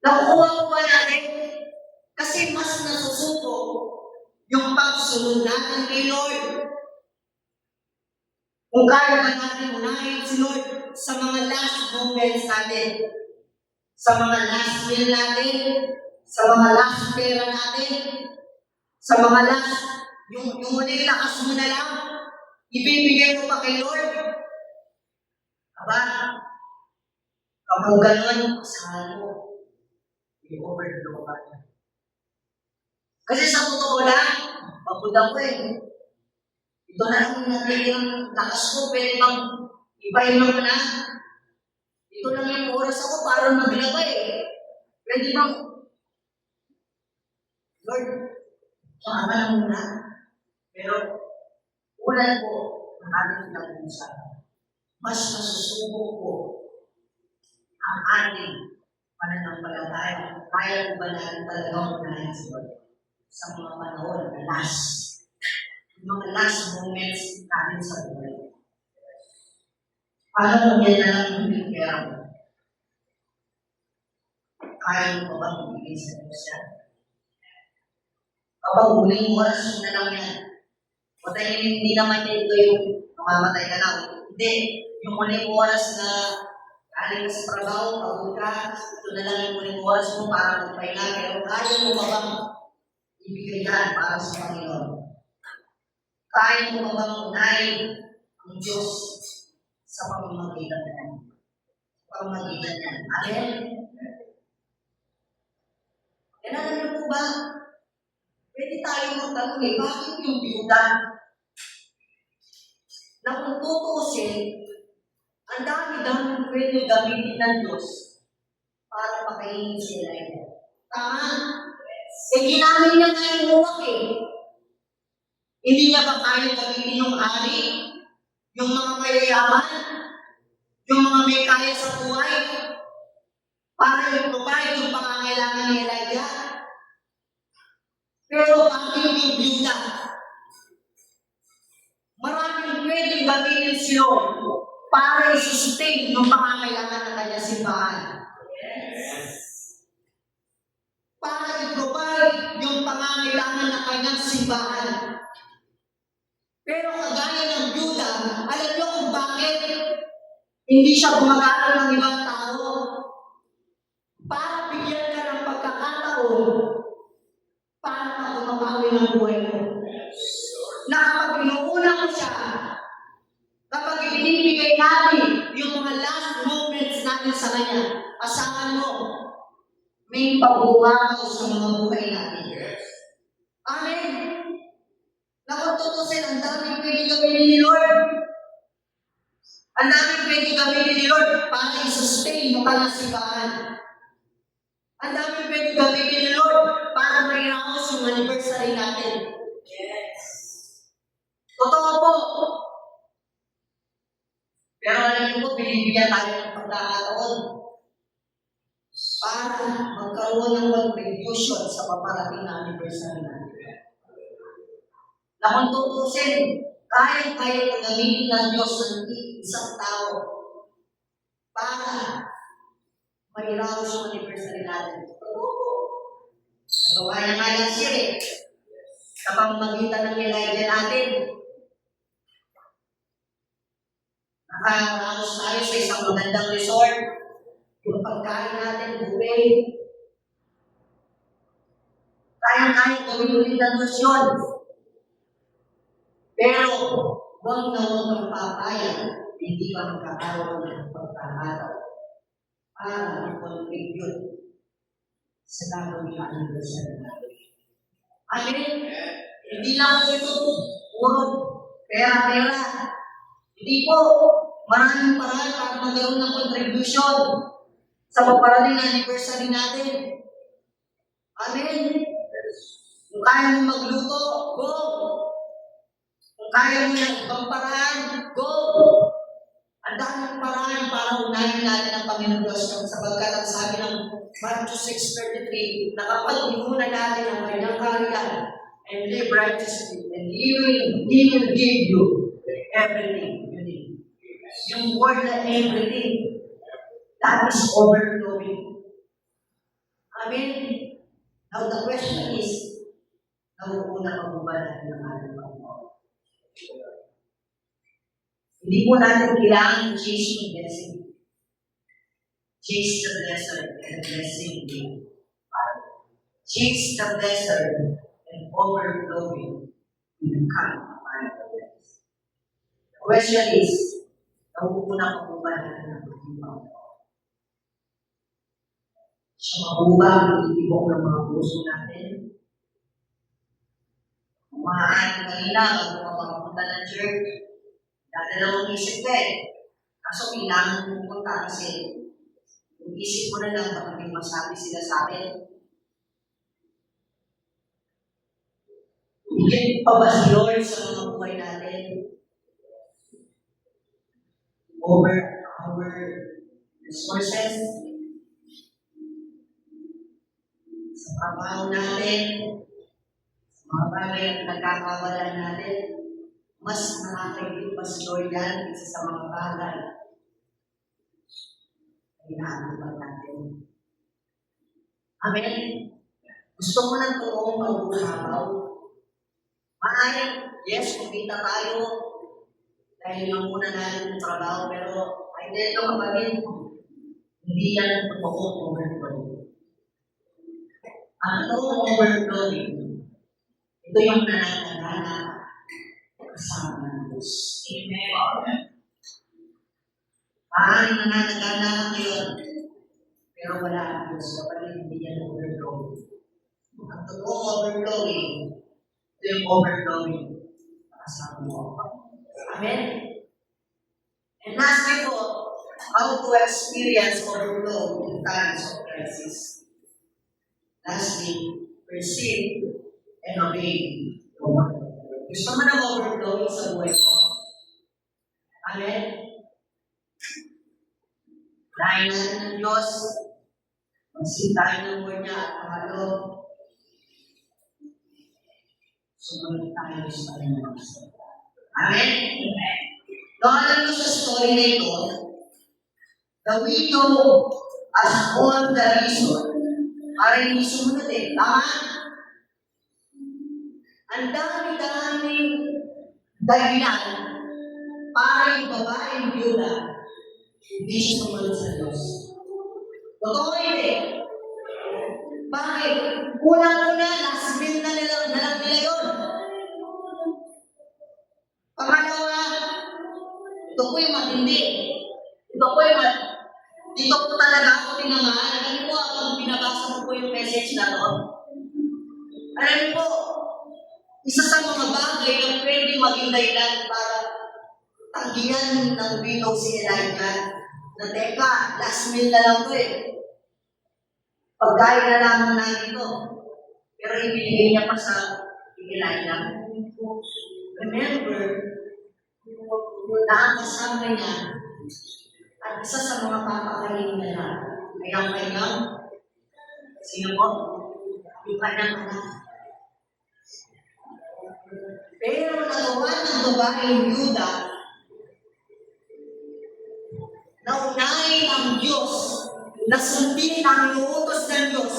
Nakukuha ko ba natin? Kasi mas nasusuko yung pagsunod natin kay Lord. Kung kaya ba natin unahin si Lord sa mga last moments natin, sa mga last meal natin, sa mga last pera natin, sa mga last, yung huling lakas mo na lang, ibibigay mo pa kay Lord. Aba, kapag ganun, pasahan mo, i-overflow ka niya. Kasi sa totoo lang, pagod ako eh. Ito na lang yung lakas ko, pwede bang ipahin mo na? Ito lang yung oras ako para maglaba eh. Pwede bang, Lord, saka lang muna. Pero, ulan po, ang ating pinag-uusapan. Mas nasusubo ko ang ating pananampalataya. Kaya ko ba natin talagang unahin si Lord sa mga panahon na last? Yung mga last moments natin sa buhay. Paano kung yan na lang yung pera mo? Kaya mo ba bang ibigay sa Diyos yan? Kapag huling oras mo na lang yan, patayin hindi naman yan ito yung mamamatay ka na. Hindi. Yung huling oras na galing ka sa trabaho, pagod ka, ito na lang yung huling oras mo para magpahinga. Pero kaya mo ba bang ibigay yan para sa Panginoon? Kaya mo ba bang unahin ang Diyos sa pamamagitan niyan? Pamamagitan niyan. Amen? Yan alam niyo po ba? Pwede tayo magtanong eh, bakit yung biyuda? Na kung tutusin, ang dami-dami pwede gamitin ng Diyos para pakainin sila ito. Tama? Eh, ginamit niya na yung uwak eh. Hindi niya ba kaya gamitin yung hari, yung mga mayayaman, yung mga may kaya sa buhay, para i-provide yung pangangailangan ni Elijah? Pero bakit yung biyuda? Maraming pwedeng gamitin si Lord para i-sustain yung pangangailangan ng kanyang simbahan. Para i-provide yung pangangailangan ng kanyang simbahan. Pero kagaya ng Byuda, alam niyo kung bakit hindi siya gumagana ng ibang tao? Para bigyan ka ng pagkakataon para magumabawi ng buhay mo. Na kapag inuuna ko siya, kapag ibinibigay natin yung mga last moments natin sa kanya, asahan mo, may pagbubago sa mga buhay natin. Amen? Nakatutusin, ang daming pwede gawin ni Lord. Ang daming pwede gawin ni Lord para i-sustain yung kalasibahan. Ang daming pwede gawin ni Lord para may-raos yung anniversary natin. Yes. Totoo po. Pero alam niyo po, binibigyan tayo ng pagkakataon para magkaroon ng contribution sa paparating na anniversary natin. Na kung tutusin, kaya gamitin ng Diyos ng isang tao para mairaos yung anniversary natin. Nagawa niya nga yan siya eh. Sa pamamagitan ng Elijah natin. Nakaraos tayo sa isang magandang resort. Yung pagkain natin, buffet. Kaya-kaya gawin ulit ng Diyos yun. Pero, huwag na huwag kang papayag, hindi ka magkakaroon ng pagkakataon para mag-contribute sa gagawin ng anniversary natin. Amen? Hindi lang po ito, puro pera-pera. Hindi po, maraming paraan para magkaroon ng contribution sa paparating na anniversary natin. Amen? Kung kaya mo magluto, go! Kung kaya mo ng ibang paraan, go! Ang daming paraan para unahin natin ang Panginoon Diyos sapagkat ang sabi ng Matthew 6:33, na kapag inuna natin ang kanyang kaharian and live righteously, and He will give you everything you need. Yung word na everything, that is overflowing. Amen? Now the question is, nauuna ka mo ba natin ang ating Panginoon? Hindi po natin kailangan chase yung blessing. Chase the blessing and blessing you. Chase the blessing and overflowing will come upon the blessing. The question is, nauuna ka mo ba natin ang ating Panginoon? Siya mahubang ang itibok ng mga puso natin. Maaari kanina, bago ka makapunta ng church, dadalawang isip ka Kaso kailangan mo pumunta kasi yung isip mo na lang baka may masabi sila sa akin. Higit pa ba si Lord sa mga buhay natin? Over our resources? Sa trabaho natin? Mga bagay at nagkakawalan natin, mas nakakaibig pa si Lord yan isa sa mga bagay na inaagapan natin. Amen? Gusto mo ng toong pag-uhabaw? Maaaring, yes, kumita tayo dahil lang muna natin yung trabaho, pero ay dahil lang kapatid, hindi yan totoo overflowing. Ang toong overflowing, ito yung nananagana kasama ng Diyos. Amen. Maaaring nananagana ka ngayon, pero wala ang Diyos. Kapag hindi yan overflowing. Ang totoong overflowing, ito yung overflowing kasama mo. Amen? And lastly po, how to experience overflow in times of crisis. Lastly, perceive and obey the word. Gusto mo na overflowing sa buhay mo? Amen? Dahil natin ng Diyos, magsin tayo ng word niya at pangalo, sumunod tayo sa kanyang salita. Amen? Alam mo sa story na ito, the widow as all the reason para hindi sumunod Tama? Ang dami-daming dahilan para yung babaeng byuda hindi siya sumunod sa Diyos. Totoo hindi. Bakit? Unang-una, last minute na lang nila yun. Pangalawa, ito po yung matindi. Dito po talaga ako tinangaan. Alam niyo po, habang binabasa ko po yung message na to, alam niyo po, isa sa mga bagay na pwede maging dahilan para tanggihan ng widow si Elijah na teka, last meal na lang to Pagkain na lang natin ito. Pero ibinigay niya pa sa Elijah. Remember, na ang kasama niya at isa sa mga papakain niya ay ang kanyang sino po? Yung kanyang anak. Pero nagawa ng babaeng Yuda na unahin ang Diyos, na sundin ang inuutos ng Diyos,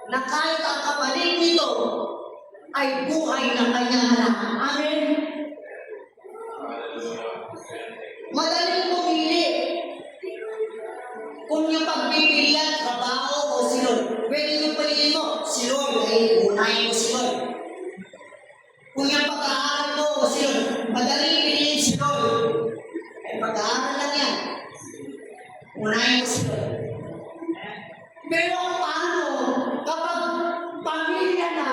na kahit ang kapalit nito ay buhay ng kanyang anak. Amen? Madali Madaling piliin si Lord. Eh, pag-aaral lang yan. Unahin mo si Lord. Pero paano kapag pamilya na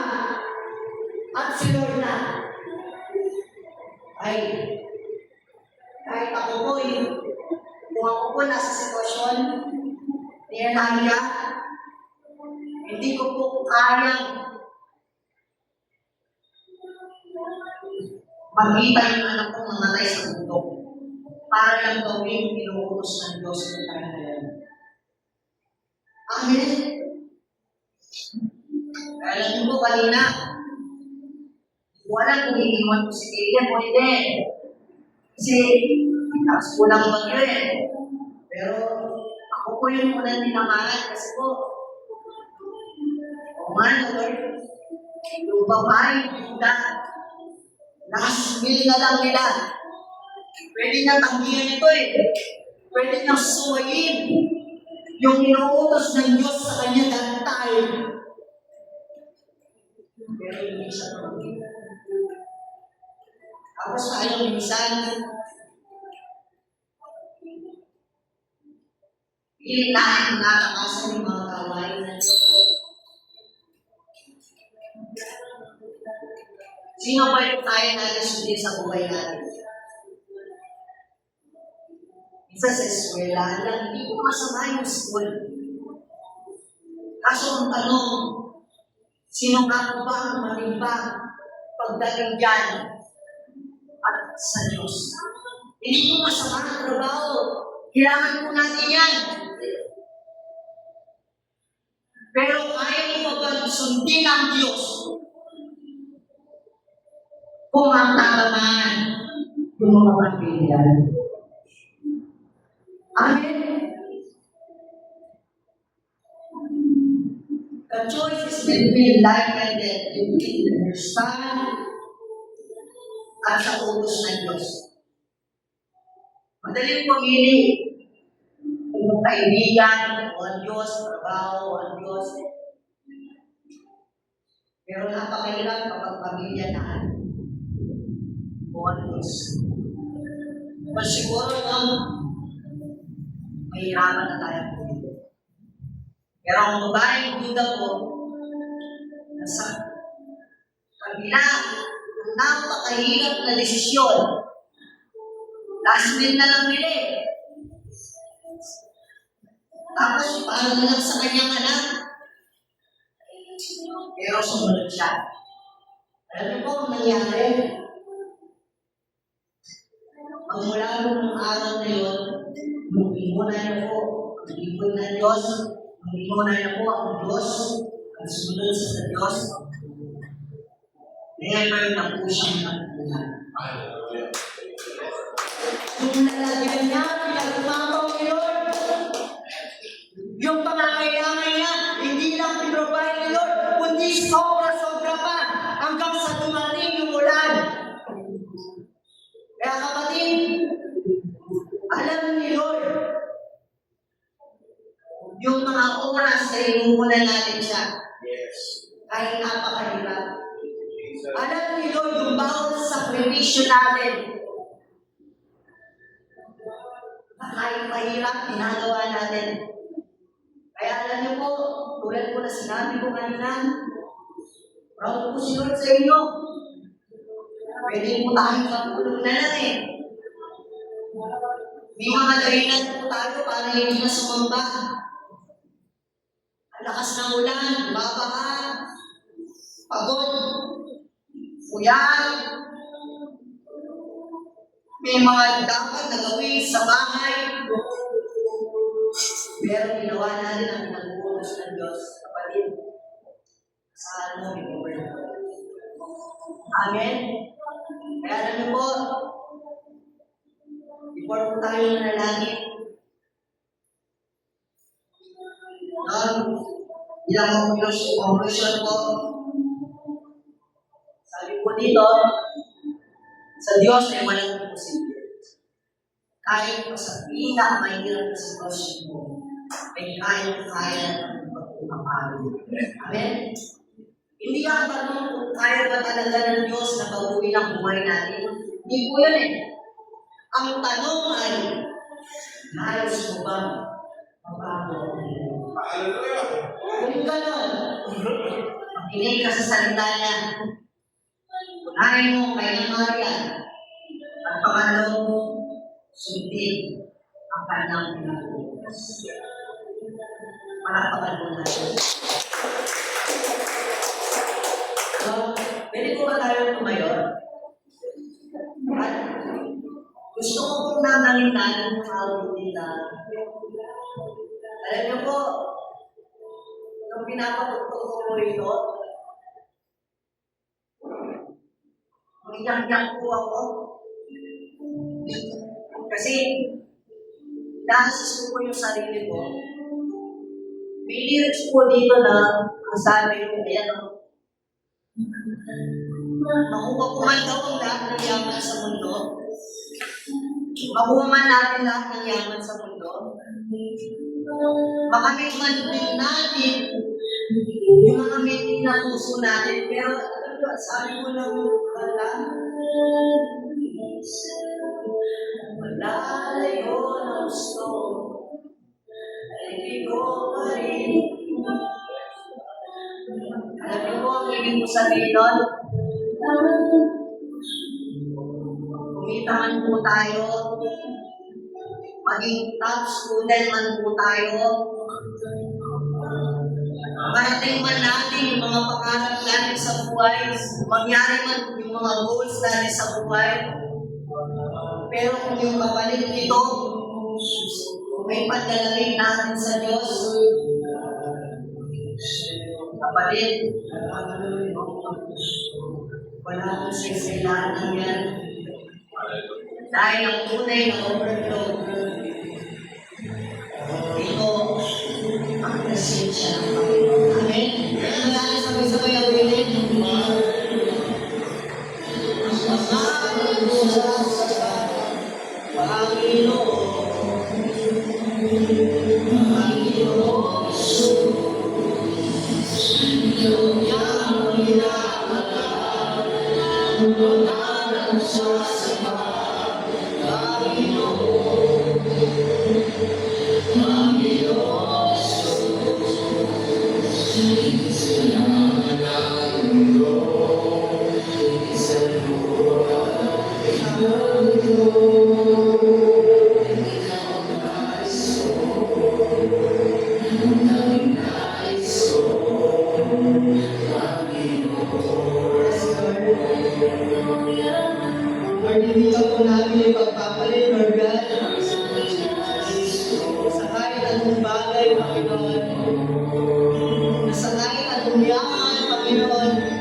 at si Lord na? Ay, kahit ako po kung ako po nasa sitwasyon ni Elijah, hindi ko po kayang makita yung anak kong mamatay sa bundok para lang gawin yung inuutos ng Diyos ng kanilang. Amen? Alam niyo po kanina, wala kung iiwan ko si Caleb o hindi. Kasi, taas po lang bagyo eh. Pero, ako po yung unang tinamahan kasi po, o man, Lord, yung babae, nakasmil na lang nila. Pwede na tanggihan ito eh. Pwede na suwayin yung inuutos ng Diyos sa kanya that time. Pero hindi siya tumanggi. Tapos tayo minsan, pilit natin nakakasan yung mga gawain ng Diyos. Sino pa yung kaya natin sundin sa buhay natin? Isa sa eskwela lang, hindi ko masama yung school. Kaso ang tanong, sino nga po ba ang malimba pagdating dyan at sa Diyos? Hindi ko masama ang trabaho. Kailangan po natin yan. Pero kaya mo ba bang sundin ang Diyos kung ang tatamaan yung mga pamilya? Amen? The choice is between life and death. You can understand at sa utos ng Diyos. Madaling pumili kung kaibigan o ang Diyos, trabaho o ang Diyos. Pero napakailan kapag pamilya na o ang Diyos. Mas siguro mahirapan na tayo po dito. Pero ang babaeng Buddha po, nasa kabila ng napakahirap na desisyon, last minute na lang nila eh. Tapos, paano na lang sa kanyang anak? Pero sumunod siya. Alam niyo po ang nangyari? Magmula nung araw na yun, nung inunan niyo po, ang ibon ng Diyos, nung inunan niyo po ang Diyos, ang sumunod sa Diyos, never na po siyang nagpunan. Nung nalagyan niya, pinagmamaw ni Lord, yung pangangailangan niya, hindi lang pinrovide ni Lord, kundi sobra-sobra pa, hanggang sa dumating yung ulan. Kaya kapatid, alam ni Lord, yung mga oras na inuunan natin siya, kahit napakahirap. Alam ni Lord yung bawat sakripisyo natin, na kahit mahirap, ginagawa natin. Kaya alam niyo po, tulad po na sinabi ko kanina, proud po si Lord sa inyo. Pwede po tayong katulog na lang eh. May mga dahilan po tayo para hindi na sumamba. Ang lakas ng ulan, babaha, pagod, uyan, may mga dapat na gawin sa bahay. Pero ginawa natin ang nag-utos ng Diyos, kapatid. Saan mo, Lord? Amen? Kaya alam niyo po, before po tayo nanalangin, ilang conclusion po, sabi po dito, sa Diyos ay walang imposible. Kahit pa sa pinakamahirap na sitwasyon mo, ay kaya ng pagpapalo. Amen? Hindi ang tanong kung kaya ba talaga ng Diyos na baguhin ang buhay natin. Hindi po yun eh. Ang tanong ay, nais mo bang mabago ang iyong? Kung gano'n, makinig ka sa salita niya. Unahin mo kay Maria. At pangalawang, sundin ang kanyang pinag-utos. Palakpakan mo natin. So, pwede po ba tayo tumayo? At gusto ko pong nanalitan ng awit nila. Alam niyo po, nung pinapatugtog ko po ito, iyak-iyak po ako. Kasi, naasis ko yung sarili ko. May lyrics po dito na ang sabi ko, ayan o, makuha ko man daw ang lahat ng yaman sa mundo. Makuha man natin lahat ng yaman sa mundo. Makamit man din natin yung mga meaning na puso natin. Pero, sabi ko lang, malayo na gusto, ay di ko pa rin. Alam niyo po ang ibig ko sabihin nun? Kumita man po tayo, maging top student man po tayo, marating man natin yung mga pangarap natin sa buhay, mangyari man yung mga goals natin sa buhay. Pero kung yung kapalit nito, kung may pagdalangin natin sa Diyos, kapalit, wala kong sisilahan yan. Dahil ang tunay na overflow, ito ang presensya ng Panginoon. Amen? Kaya natin sabay-sabay ang willing. Lord, hindi ka po namin ipagpapalit, Lord God. Sa kahit anong bagay, Panginoon. Sa kahit anong yaman, Panginoon.